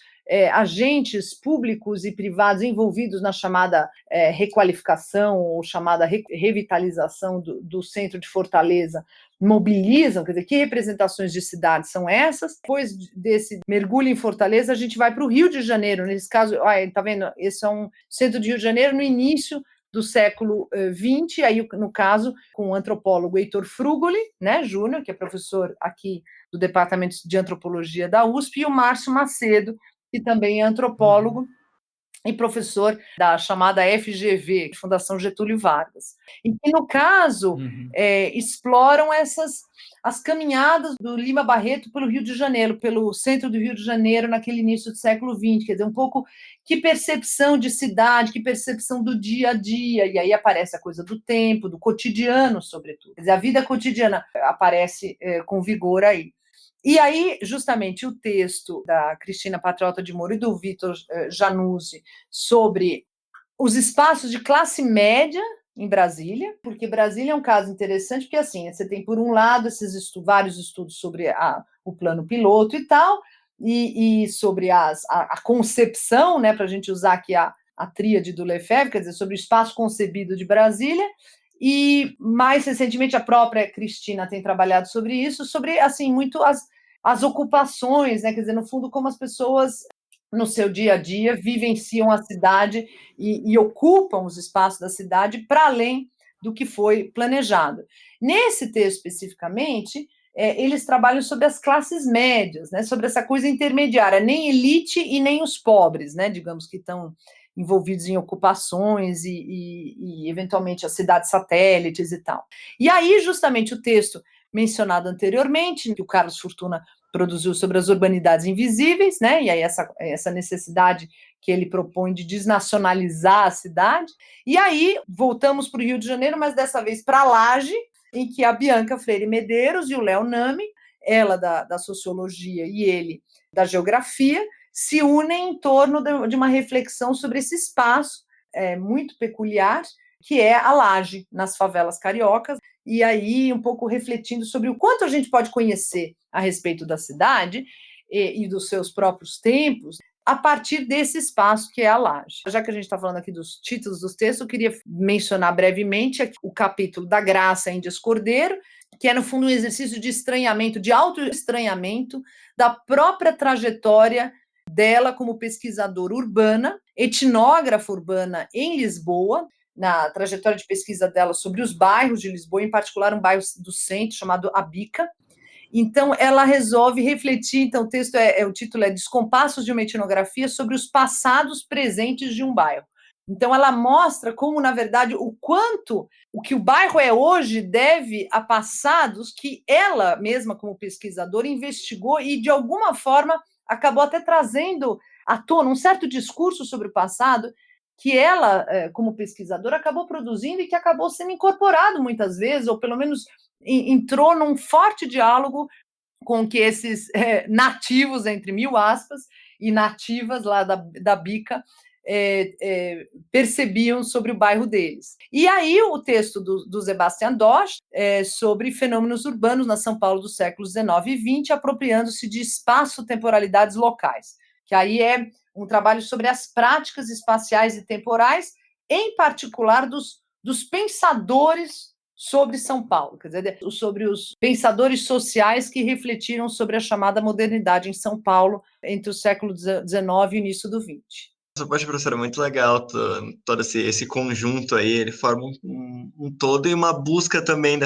agentes públicos e privados envolvidos na chamada requalificação ou chamada revitalização do centro de Fortaleza mobilizam, quer dizer, que representações de cidades são essas? Depois desse mergulho em Fortaleza, a gente vai para o Rio de Janeiro, nesse caso, tá vendo? Esse é um centro de Rio de Janeiro no início do século XX, aí no caso com o antropólogo Heitor Frugoli, né, Júnior, que é professor aqui do Departamento de Antropologia da USP, e o Márcio Macedo, que também é antropólogo e professor da chamada FGV, Fundação Getúlio Vargas, e que, no caso, exploram as caminhadas do Lima Barreto pelo Rio de Janeiro, pelo centro do Rio de Janeiro, naquele início do século XX, quer dizer, um pouco que percepção de cidade, que percepção do dia a dia, e aí aparece a coisa do tempo, do cotidiano, sobretudo. Quer dizer, a vida cotidiana aparece com vigor aí. E aí, justamente, o texto da Cristina Patriota de Moura e do Vitor Januzzi sobre os espaços de classe média em Brasília, porque Brasília é um caso interessante, porque assim, você tem, por um lado, vários estudos sobre o plano piloto e tal, e sobre a concepção, né, para a gente usar aqui a tríade do Lefebvre, quer dizer, sobre o espaço concebido de Brasília. E, mais recentemente, a própria Cristina tem trabalhado sobre isso, sobre, assim, muito as ocupações, né? Quer dizer, no fundo, como as pessoas, no seu dia a dia, vivenciam a cidade e ocupam os espaços da cidade para além do que foi planejado. Nesse texto, especificamente, eles trabalham sobre as classes médias, né? Sobre essa coisa intermediária, nem elite e nem os pobres, né? Digamos que estão envolvidos em ocupações e eventualmente as cidades satélites e tal. E aí, justamente, o texto mencionado anteriormente, que o Carlos Fortuna produziu sobre as urbanidades invisíveis, né? E aí essa necessidade que ele propõe de desnacionalizar a cidade. E aí, voltamos para o Rio de Janeiro, mas dessa vez para Laje, em que a Bianca Freire Medeiros e o Léo Nami, ela da sociologia e ele da geografia, se unem em torno de uma reflexão sobre esse espaço muito peculiar, que é a Laje, nas favelas cariocas, e aí um pouco refletindo sobre o quanto a gente pode conhecer a respeito da cidade e dos seus próprios tempos, a partir desse espaço que é a Laje. Já que a gente está falando aqui dos títulos dos textos, eu queria mencionar brevemente o capítulo da Graça Índias Cordeiro, que é, no fundo, um exercício de estranhamento, de auto-estranhamento da própria trajetória dela como pesquisadora urbana, etnógrafa urbana em Lisboa, na trajetória de pesquisa dela sobre os bairros de Lisboa, em particular um bairro do centro chamado Abica. Então, ela resolve refletir, então o texto o título é Descompassos de uma etnografia sobre os passados presentes de um bairro. Então, ela mostra como, na verdade, o que o bairro é hoje deve a passados que ela mesma, como pesquisadora, investigou e, de alguma forma, acabou até trazendo à tona um certo discurso sobre o passado que ela, como pesquisadora, acabou produzindo e que acabou sendo incorporado muitas vezes, ou pelo menos entrou num forte diálogo com que esses nativos, entre mil aspas, e nativas lá da Bica, percebiam sobre o bairro deles. E aí o texto do Sebastian Dosch sobre fenômenos urbanos na São Paulo dos séculos XIX e XX, apropriando-se de espaço-temporalidades locais, que aí é um trabalho sobre as práticas espaciais e temporais, em particular dos pensadores sobre São Paulo, quer dizer, sobre os pensadores sociais que refletiram sobre a chamada modernidade em São Paulo entre o século XIX e o início do XX. Poxa, professora, muito legal todo esse conjunto aí, ele forma um todo e uma busca também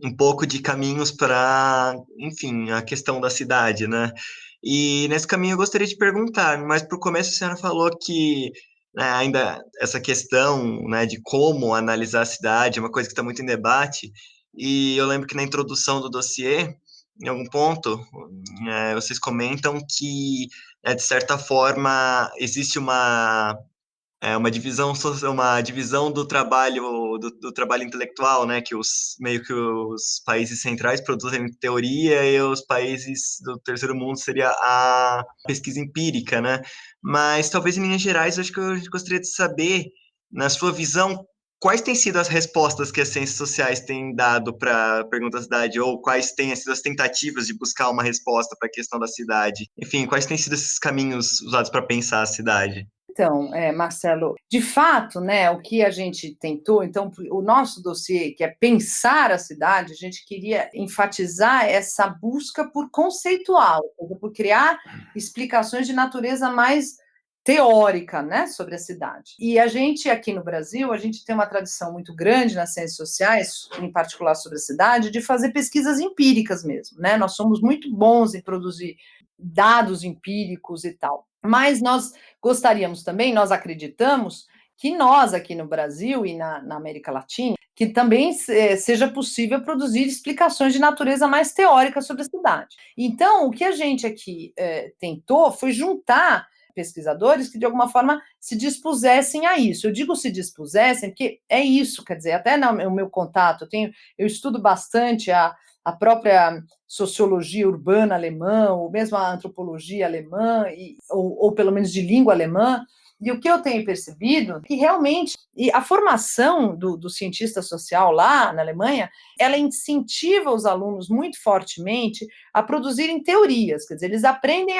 um pouco de caminhos para, enfim, a questão da cidade, né? E nesse caminho eu gostaria de perguntar, mas para o começo a senhora falou que ainda essa questão, né, de como analisar a cidade é uma coisa que está muito em debate, e eu lembro que na introdução do dossiê, em algum ponto, vocês comentam que, de certa forma, existe uma divisão do trabalho do trabalho intelectual, né, que meio que os países centrais produzem teoria e os países do terceiro mundo seria a pesquisa empírica, né? Mas talvez em linhas gerais, acho que eu gostaria de saber, na sua visão, quais têm sido as respostas que as ciências sociais têm dado para a pergunta da cidade, ou quais têm sido as tentativas de buscar uma resposta para a questão da cidade? Enfim, quais têm sido esses caminhos usados para pensar a cidade? Então, Marcelo, de fato, né, o que a gente tentou, então, o nosso dossiê, que é pensar a cidade, a gente queria enfatizar essa busca por conceitual, por criar explicações de natureza mais teórica, né, sobre a cidade. E a gente, aqui no Brasil, a gente tem uma tradição muito grande nas ciências sociais, em particular sobre a cidade, de fazer pesquisas empíricas mesmo, né? Nós somos muito bons em produzir dados empíricos e tal. Mas nós gostaríamos também, nós acreditamos que nós aqui no Brasil e na América Latina, que também seja possível produzir explicações de natureza mais teórica sobre a cidade. Então, o que a gente aqui tentou foi juntar pesquisadores que, de alguma forma, se dispusessem a isso. Eu digo se dispusessem, porque é isso, quer dizer, até no meu contato, eu estudo bastante a própria sociologia urbana alemã, ou mesmo a antropologia alemã, ou pelo menos de língua alemã, e o que eu tenho percebido é que realmente a formação do cientista social lá na Alemanha, ela incentiva os alunos muito fortemente a produzirem teorias, quer dizer, eles aprendem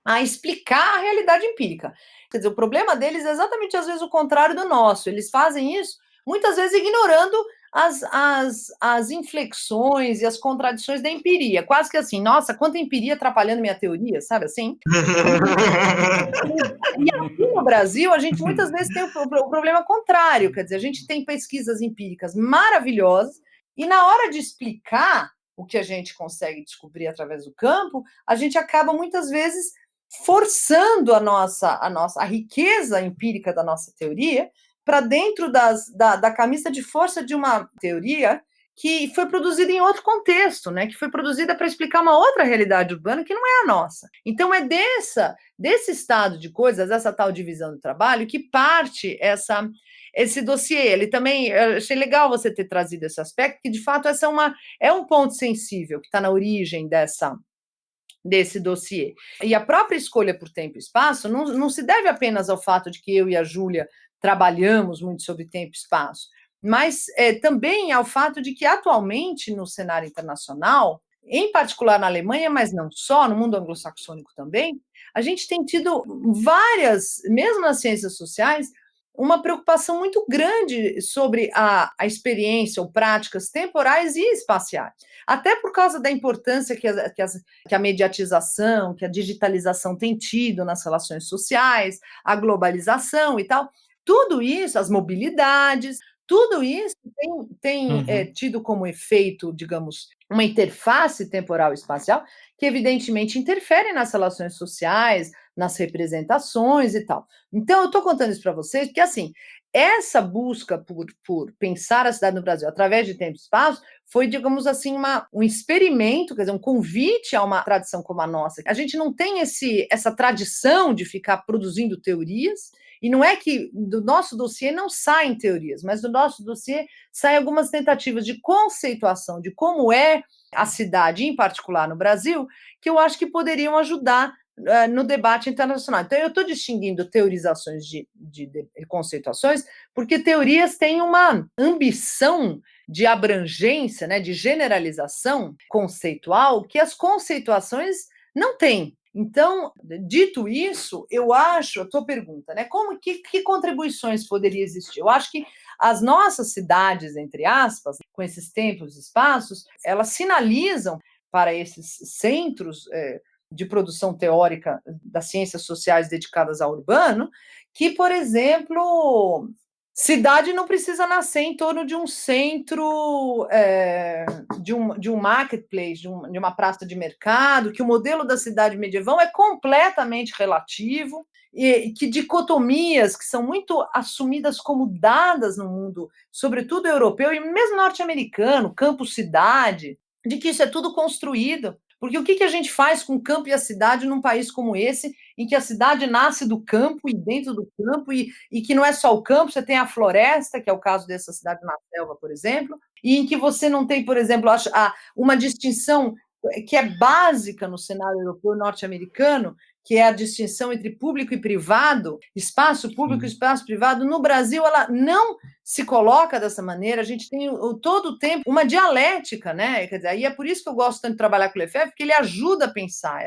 a explicar a realidade empírica. Quer dizer, o problema deles é exatamente, às vezes, o contrário do nosso. Eles fazem isso, muitas vezes, ignorando as inflexões e as contradições da empiria. Quase que assim, nossa, quanta empiria atrapalhando minha teoria, sabe assim? E aqui no Brasil, a gente muitas vezes tem o problema contrário, quer dizer, a gente tem pesquisas empíricas maravilhosas e na hora de explicar o que a gente consegue descobrir através do campo, a gente acaba muitas vezes forçando a riqueza empírica da nossa teoria para dentro da camisa de força de uma teoria que foi produzida em outro contexto, né? Que foi produzida para explicar uma outra realidade urbana que não é a nossa. Então, é desse estado de coisas, essa tal divisão do trabalho, que parte esse dossiê. Ele também, eu achei legal você ter trazido esse aspecto, que, de fato, essa é um ponto sensível que está na origem desse dossiê. E a própria escolha por tempo e espaço não se deve apenas ao fato de que eu e a Júlia trabalhamos muito sobre tempo e espaço, mas também ao fato de que, atualmente, no cenário internacional, em particular na Alemanha, mas não só, no mundo anglo-saxônico também, a gente tem tido várias, mesmo nas ciências sociais, uma preocupação muito grande sobre a experiência ou práticas temporais e espaciais. Até por causa da importância que a mediatização, que a digitalização tem tido nas relações sociais, a globalização e tal. Tudo isso, as mobilidades, tudo isso tem tido como efeito, digamos, uma interface temporal e espacial que, evidentemente, interfere nas relações sociais, nas representações e tal. Então, eu estou contando isso para vocês porque, assim, essa busca por pensar a cidade no Brasil através de tempo e espaço foi, digamos assim, um experimento, quer dizer, um convite a uma tradição como a nossa. A gente não tem essa tradição de ficar produzindo teorias, e não é que do nosso dossiê não saem teorias, mas do nosso dossiê saem algumas tentativas de conceituação de como é a cidade, em particular no Brasil, que eu acho que poderiam ajudar no debate internacional. Então, eu estou distinguindo teorizações de conceituações, porque teorias têm uma ambição de abrangência, né, de generalização conceitual, que as conceituações não têm. Então, dito isso, eu acho, a tua pergunta, né, que contribuições poderia existir? Eu acho que as nossas cidades, entre aspas, com esses tempos e espaços, elas sinalizam para esses centros de produção teórica das ciências sociais dedicadas ao urbano, que, por exemplo, cidade não precisa nascer em torno de um centro, de um marketplace, de uma praça de mercado, que o modelo da cidade medieval é completamente relativo, e que dicotomias que são muito assumidas como dadas no mundo, sobretudo europeu e mesmo norte-americano, campo-cidade, de que isso é tudo construído. Porque o que a gente faz com o campo e a cidade num país como esse, em que a cidade nasce do campo e dentro do campo, e que não é só o campo, você tem a floresta, que é o caso dessa cidade na selva, por exemplo, e em que você não tem, por exemplo, uma distinção que é básica no cenário europeu norte-americano, que é a distinção entre público e privado, espaço público e espaço privado. No Brasil, ela não se coloca dessa maneira, a gente tem todo o tempo uma dialética, né? Quer dizer, aí é por isso que eu gosto tanto de trabalhar com o Lefebvre, porque ele ajuda a pensar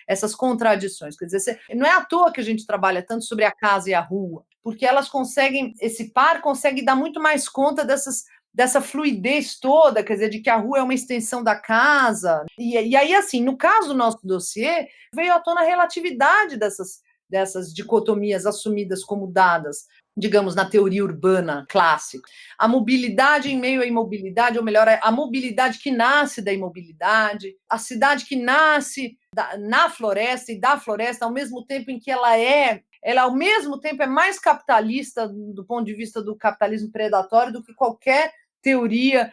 essas contradições. Quer dizer, não é à toa que a gente trabalha tanto sobre a casa e a rua, porque elas conseguem, esse par consegue dar muito mais conta dessa fluidez toda, quer dizer, de que a rua é uma extensão da casa. E aí, assim, no caso do nosso dossiê, veio à tona a relatividade dessas dicotomias assumidas como dadas, digamos, na teoria urbana clássica. A mobilidade em meio à imobilidade, ou melhor, a mobilidade que nasce da imobilidade, a cidade que nasce na floresta e da floresta, ao mesmo tempo em que ela ao mesmo tempo é mais capitalista do ponto de vista do capitalismo predatório do que qualquer teoria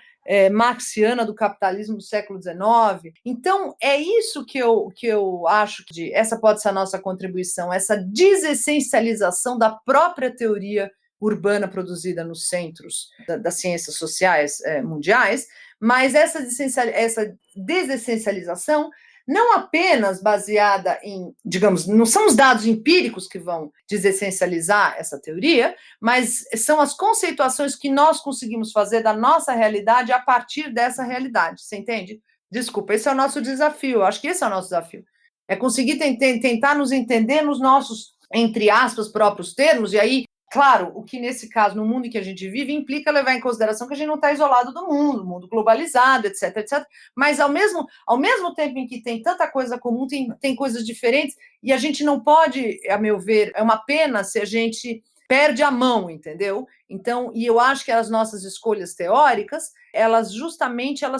marxiana do capitalismo do século XIX. Então, é isso que eu acho que essa pode ser a nossa contribuição, essa desessencialização da própria teoria urbana produzida nos centros das ciências sociais mundiais, mas essa desessencialização não apenas baseada em, digamos, não são os dados empíricos que vão desessencializar essa teoria, mas são as conceituações que nós conseguimos fazer da nossa realidade a partir dessa realidade, você entende? Desculpa, esse é o nosso desafio, eu acho que esse é o nosso desafio. É conseguir tentar nos entender nos nossos, entre aspas, próprios termos, e aí, claro, o que nesse caso, no mundo em que a gente vive, implica levar em consideração que a gente não está isolado do mundo globalizado, etc, etc. Mas, ao mesmo tempo em que tem tanta coisa comum, tem coisas diferentes, e a gente não pode, a meu ver, é uma pena se a gente perde a mão, entendeu? Então, e eu acho que as nossas escolhas teóricas, elas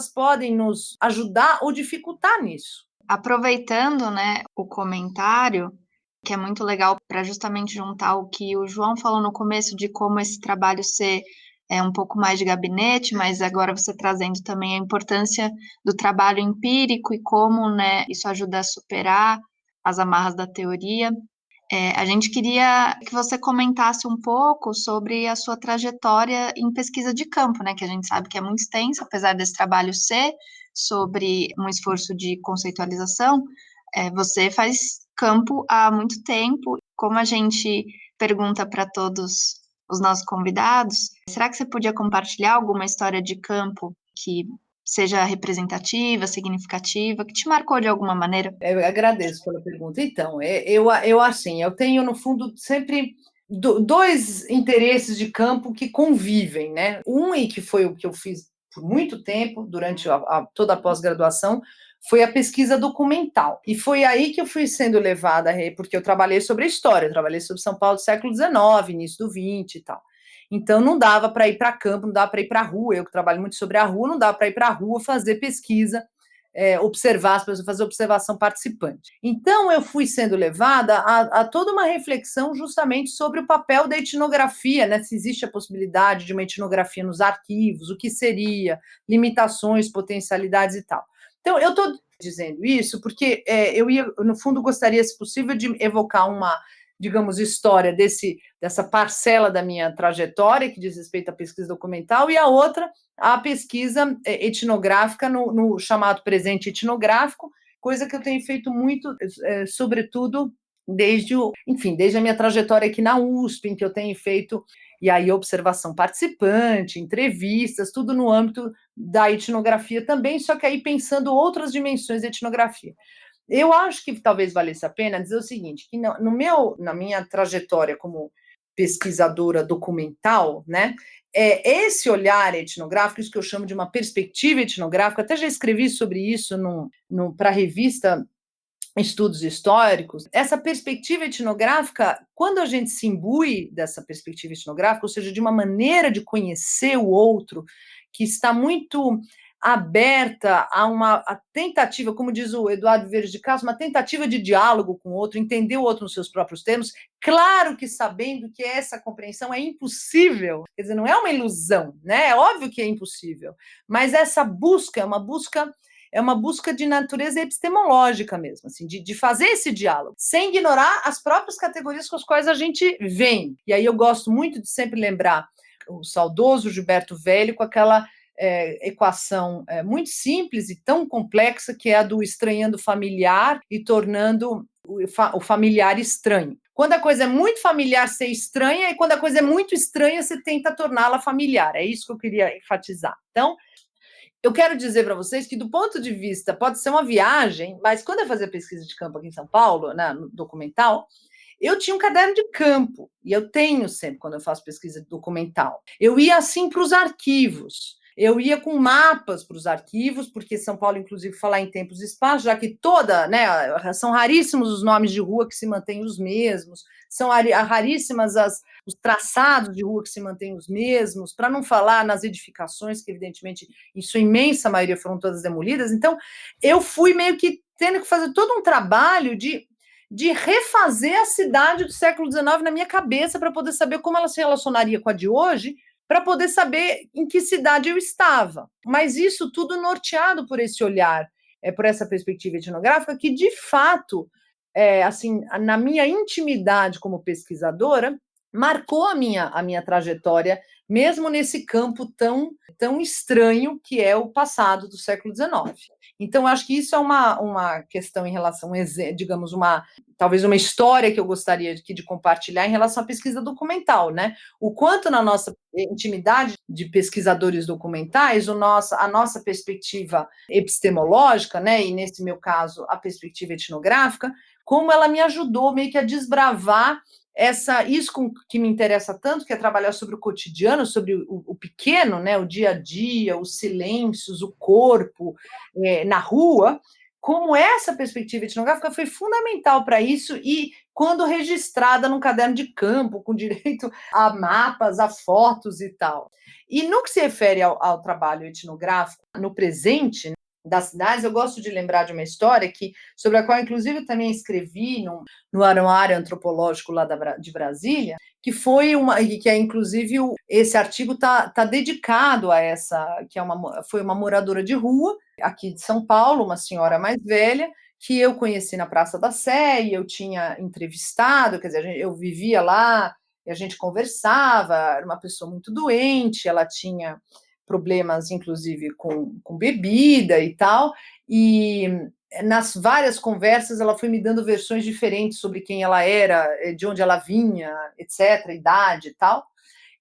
podem nos ajudar ou dificultar nisso. Aproveitando, né, o comentário, que é muito legal para justamente juntar o que o João falou no começo de como esse trabalho ser um pouco mais de gabinete, mas agora você trazendo também a importância do trabalho empírico e como, né, isso ajuda a superar as amarras da teoria. A gente queria que você comentasse um pouco sobre a sua trajetória em pesquisa de campo, né, que a gente sabe que é muito extensa, apesar desse trabalho ser sobre um esforço de conceitualização, você faz campo há muito tempo. Como a gente pergunta para todos os nossos convidados, será que você podia compartilhar alguma história de campo que seja representativa, significativa, que te marcou de alguma maneira? Eu agradeço pela pergunta. Então, eu tenho, no fundo, sempre dois interesses de campo que convivem, né? E que foi o que eu fiz por muito tempo, durante toda a pós-graduação, foi a pesquisa documental. E foi aí que eu fui sendo levada, porque eu trabalhei sobre a história, eu trabalhei sobre São Paulo do século XIX, início do XX e tal. Então, não dava para ir para campo, não dava para ir para a rua. Eu que trabalho muito sobre a rua, não dava para ir para a rua fazer pesquisa, observar as pessoas, fazer observação participante. Então, eu fui sendo levada a toda uma reflexão justamente sobre o papel da etnografia, né? Se existe a possibilidade de uma etnografia nos arquivos, o que seria, limitações, potencialidades e tal. Então, eu estou dizendo isso porque no fundo, gostaria, se possível, de evocar uma, digamos, história dessa parcela da minha trajetória, que diz respeito à pesquisa documental, e a outra, a pesquisa etnográfica, no chamado presente etnográfico, coisa que eu tenho feito muito, sobretudo, desde a minha trajetória aqui na USP, em que eu tenho feito, e aí, observação participante, entrevistas, tudo no âmbito da etnografia também, só que aí pensando outras dimensões da etnografia. Eu acho que talvez valesse a pena dizer o seguinte, que na minha trajetória como pesquisadora documental, né, esse olhar etnográfico, isso que eu chamo de uma perspectiva etnográfica, até já escrevi sobre isso para a revista Estudos Históricos, essa perspectiva etnográfica, quando a gente se imbui dessa perspectiva etnográfica, ou seja, de uma maneira de conhecer o outro, que está muito aberta a tentativa, como diz o Eduardo Vieira de Castro, uma tentativa de diálogo com o outro, entender o outro nos seus próprios termos, claro que sabendo que essa compreensão é impossível, quer dizer, não é uma ilusão, né? É óbvio que é impossível, mas essa busca é uma busca de natureza epistemológica mesmo, assim, de fazer esse diálogo, sem ignorar as próprias categorias com as quais a gente vem. E aí eu gosto muito de sempre lembrar o saudoso Gilberto Velho com aquela equação muito simples e tão complexa, que é a do estranhando familiar e tornando o familiar estranho. Quando a coisa é muito familiar, você estranha, e quando a coisa é muito estranha, você tenta torná-la familiar. É isso que eu queria enfatizar. Então, eu quero dizer para vocês que, do ponto de vista, pode ser uma viagem, mas quando eu fazia pesquisa de campo aqui em São Paulo, né, no documental, eu tinha um caderno de campo, e eu tenho sempre quando eu faço pesquisa documental. Eu ia assim para os arquivos, eu ia com mapas para os arquivos, porque São Paulo, inclusive, fala em tempos e espaços, já que são raríssimos os nomes de rua que se mantêm os mesmos, são raríssimas os traçados de rua que se mantêm os mesmos, para não falar nas edificações, que evidentemente, em sua imensa maioria, foram todas demolidas. Então, eu fui meio que tendo que fazer todo um trabalho de refazer a cidade do século XIX na minha cabeça, para poder saber como ela se relacionaria com a de hoje, para poder saber em que cidade eu estava. Mas isso tudo norteado por esse olhar, por essa perspectiva etnográfica, que, de fato, assim, na minha intimidade como pesquisadora, marcou a minha trajetória, mesmo nesse campo tão estranho que é o passado do século XIX. Então, acho que isso é uma questão em relação, digamos, talvez uma história que eu gostaria de compartilhar em relação à pesquisa documental, né? O quanto na nossa intimidade de pesquisadores documentais, a nossa perspectiva epistemológica, né? E nesse meu caso, a perspectiva etnográfica, como ela me ajudou meio que a desbravar isso que me interessa tanto, que é trabalhar sobre o cotidiano, sobre o pequeno, né, o dia a dia, os silêncios, o corpo, na rua, como essa perspectiva etnográfica foi fundamental para isso, e quando registrada num caderno de campo, com direito a mapas, a fotos e tal. E no que se refere ao trabalho etnográfico no presente das cidades, eu gosto de lembrar de uma história sobre a qual, inclusive, eu também escrevi no Anuário Antropológico lá de Brasília, que é, inclusive, esse artigo está dedicado a essa, foi uma moradora de rua, aqui de São Paulo, uma senhora mais velha, que eu conheci na Praça da Sé, e eu tinha entrevistado, quer dizer, eu vivia lá, e a gente conversava, era uma pessoa muito doente, ela tinha problemas, inclusive, com bebida e tal, e nas várias conversas ela foi me dando versões diferentes sobre quem ela era, de onde ela vinha, etc., idade e tal,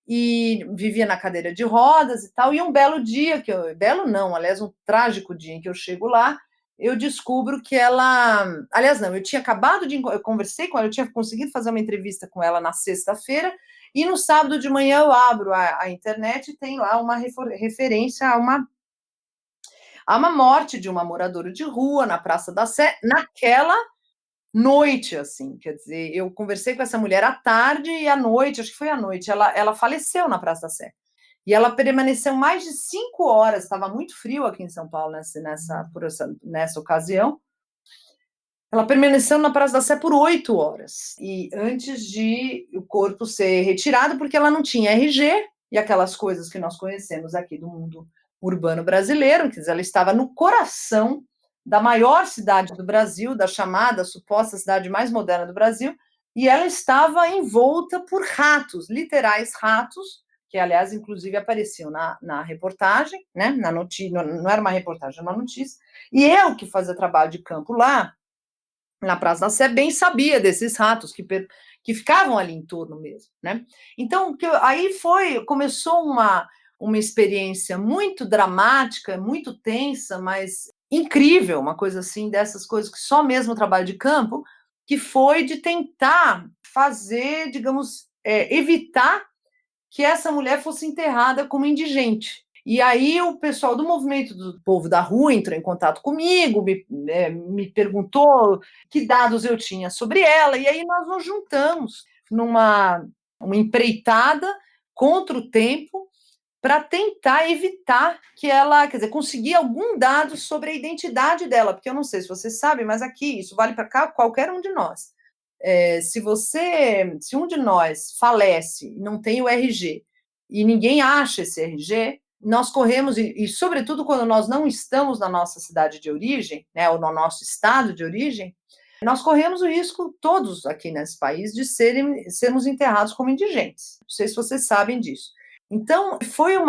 e vivia na cadeira de rodas e tal, e um belo dia, belo não, aliás, um trágico dia em que eu chego lá, eu descubro que ela... Aliás, não, eu tinha acabado de... Eu conversei com ela, eu tinha conseguido fazer uma entrevista com ela na sexta-feira, e no sábado de manhã eu abro a internet e tem lá uma referência a uma morte de uma moradora de rua na Praça da Sé, naquela noite, assim, quer dizer, eu conversei com essa mulher à tarde e à noite, acho que foi à noite, ela faleceu na Praça da Sé. E ela permaneceu mais de 5 horas, estava muito frio aqui em São Paulo nessa ocasião. Ela permaneceu na Praça da Sé por 8 horas, e antes de o corpo ser retirado, porque ela não tinha RG, e aquelas coisas que nós conhecemos aqui do mundo urbano brasileiro, quer dizer, ela estava no coração da maior cidade do Brasil, da chamada suposta cidade mais moderna do Brasil, e ela estava envolta por ratos, literais ratos, que, aliás, inclusive apareciam na reportagem, né, na notícia, não era uma reportagem, era uma notícia, e eu, que fazia trabalho de campo lá, na Praça da Sé, bem sabia desses ratos que ficavam ali em torno mesmo, né? Então, aí começou uma experiência muito dramática, muito tensa, mas incrível, uma coisa assim, dessas coisas que só mesmo o trabalho de campo, que foi de tentar fazer, digamos, evitar que essa mulher fosse enterrada como indigente. E aí o pessoal do movimento do povo da rua entrou em contato comigo, me perguntou que dados eu tinha sobre ela, e aí nós nos juntamos numa uma empreitada contra o tempo para tentar evitar que ela, quer dizer, conseguir algum dado sobre a identidade dela, porque eu não sei se você sabe, mas aqui isso vale para qualquer um de nós. Se um de nós falece e não tem o RG e ninguém acha esse RG, nós corremos, e sobretudo quando nós não estamos na nossa cidade de origem, né, ou no nosso estado de origem, nós corremos o risco, todos aqui nesse país, de sermos enterrados como indigentes. Não sei se vocês sabem disso. Então, foi um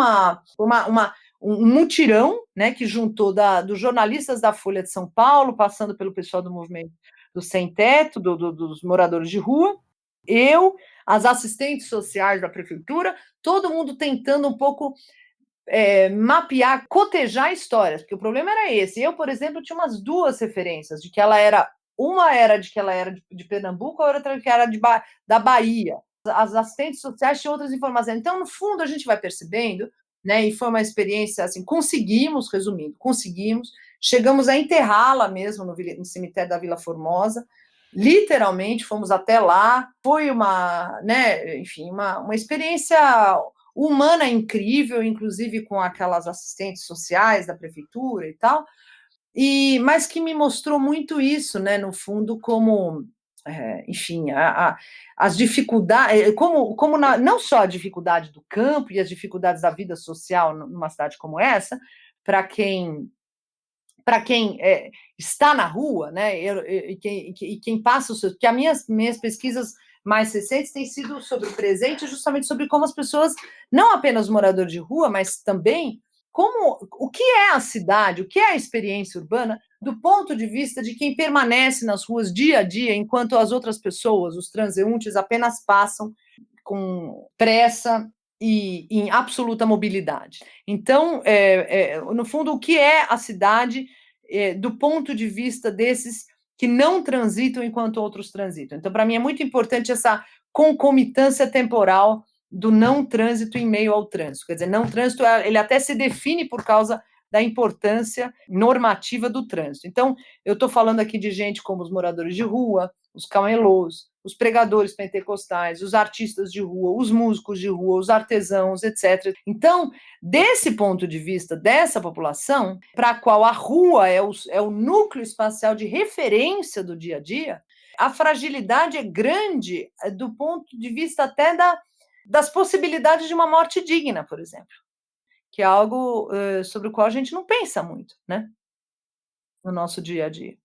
mutirão, né, que juntou dos jornalistas da Folha de São Paulo, passando pelo pessoal do movimento do sem-teto, dos moradores de rua, eu, as assistentes sociais da prefeitura, todo mundo tentando um pouco mapear, cotejar histórias, porque o problema era esse. Eu, por exemplo, tinha umas 2 referências de que ela era... Uma era de que ela era de Pernambuco, a outra de que era da Bahia. As assistentes sociais tinham outras informações. Então, no fundo, a gente vai percebendo, né, e foi uma experiência assim, resumindo, chegamos a enterrá-la mesmo no cemitério da Vila Formosa, literalmente, fomos até lá, foi uma experiência humana incrível, inclusive com aquelas assistentes sociais da prefeitura e tal, mas que me mostrou muito isso, né, no fundo, como, enfim, as dificuldades, não só a dificuldade do campo e as dificuldades da vida social numa cidade como essa, para quem está na rua, né, e quem passa os seus... Porque as minhas pesquisas mais recentes têm sido sobre o presente, justamente sobre como as pessoas, não apenas o morador de rua, mas também o que é a cidade, o que é a experiência urbana, do ponto de vista de quem permanece nas ruas dia a dia, enquanto as outras pessoas, os transeuntes, apenas passam com pressa e em absoluta mobilidade. Então, no fundo, o que é a cidade do ponto de vista desses que não transitam enquanto outros transitam. Então, para mim, é muito importante essa concomitância temporal do não trânsito em meio ao trânsito. Quer dizer, não trânsito, ele até se define por causa da importância normativa do trânsito. Então, eu estou falando aqui de gente como os moradores de rua, os camelôs, os pregadores pentecostais, os artistas de rua, os músicos de rua, os artesãos, etc. Então, desse ponto de vista dessa população, para a qual a rua é o núcleo espacial de referência do dia a dia, a fragilidade é grande do ponto de vista até das possibilidades de uma morte digna, por exemplo, que é algo sobre o qual a gente não pensa muito, né, no nosso dia a dia.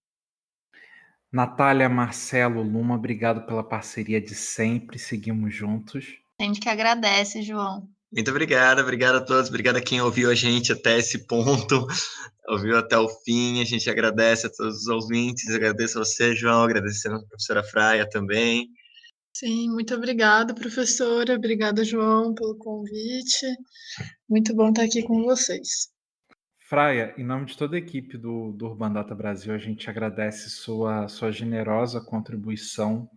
Natália, Marcelo, Luma, obrigado pela parceria de sempre, seguimos juntos. A gente que agradece, João. Muito obrigado a todos, obrigado a quem ouviu a gente até esse ponto, ouviu até o fim, a gente agradece a todos os ouvintes, agradeço a você, João, agradecendo a professora Fraia também. Sim, muito obrigada, professora, obrigada, João, pelo convite, muito bom estar aqui com vocês. Fraia, em nome de toda a equipe do Urban Data Brasil, a gente agradece sua generosa contribuição.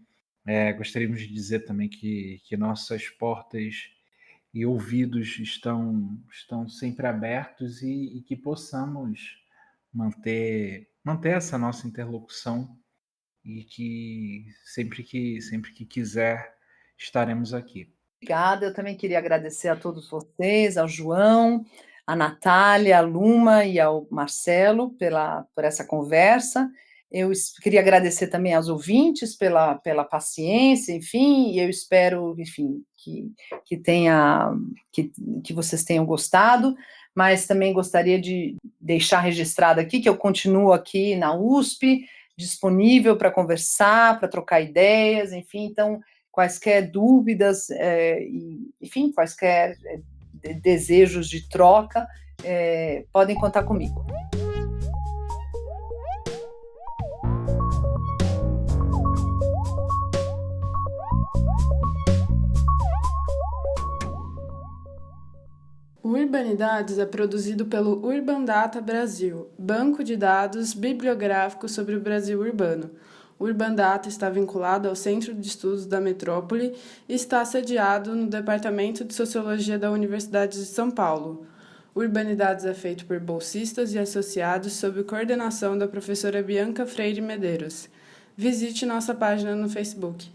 Gostaríamos de dizer também que nossas portas e ouvidos estão sempre abertos e que possamos manter essa nossa interlocução e que sempre que quiser estaremos aqui. Obrigada, eu também queria agradecer a todos vocês, ao João, à Natália, à Luma e ao Marcelo por essa conversa. Eu queria agradecer também aos ouvintes pela paciência, enfim, e eu espero, enfim, que vocês tenham gostado, mas também gostaria de deixar registrado aqui que eu continuo aqui na USP, disponível para conversar, para trocar ideias, enfim, então, quaisquer dúvidas, enfim, quaisquer desejos de troca, podem contar comigo. O Urbanidades é produzido pelo Urban Data Brasil, banco de dados bibliográfico sobre o Brasil urbano. O Urban Data está vinculado ao Centro de Estudos da Metrópole e está sediado no Departamento de Sociologia da Universidade de São Paulo. O Urbanidades é feito por bolsistas e associados sob coordenação da professora Bianca Freire Medeiros. Visite nossa página no Facebook.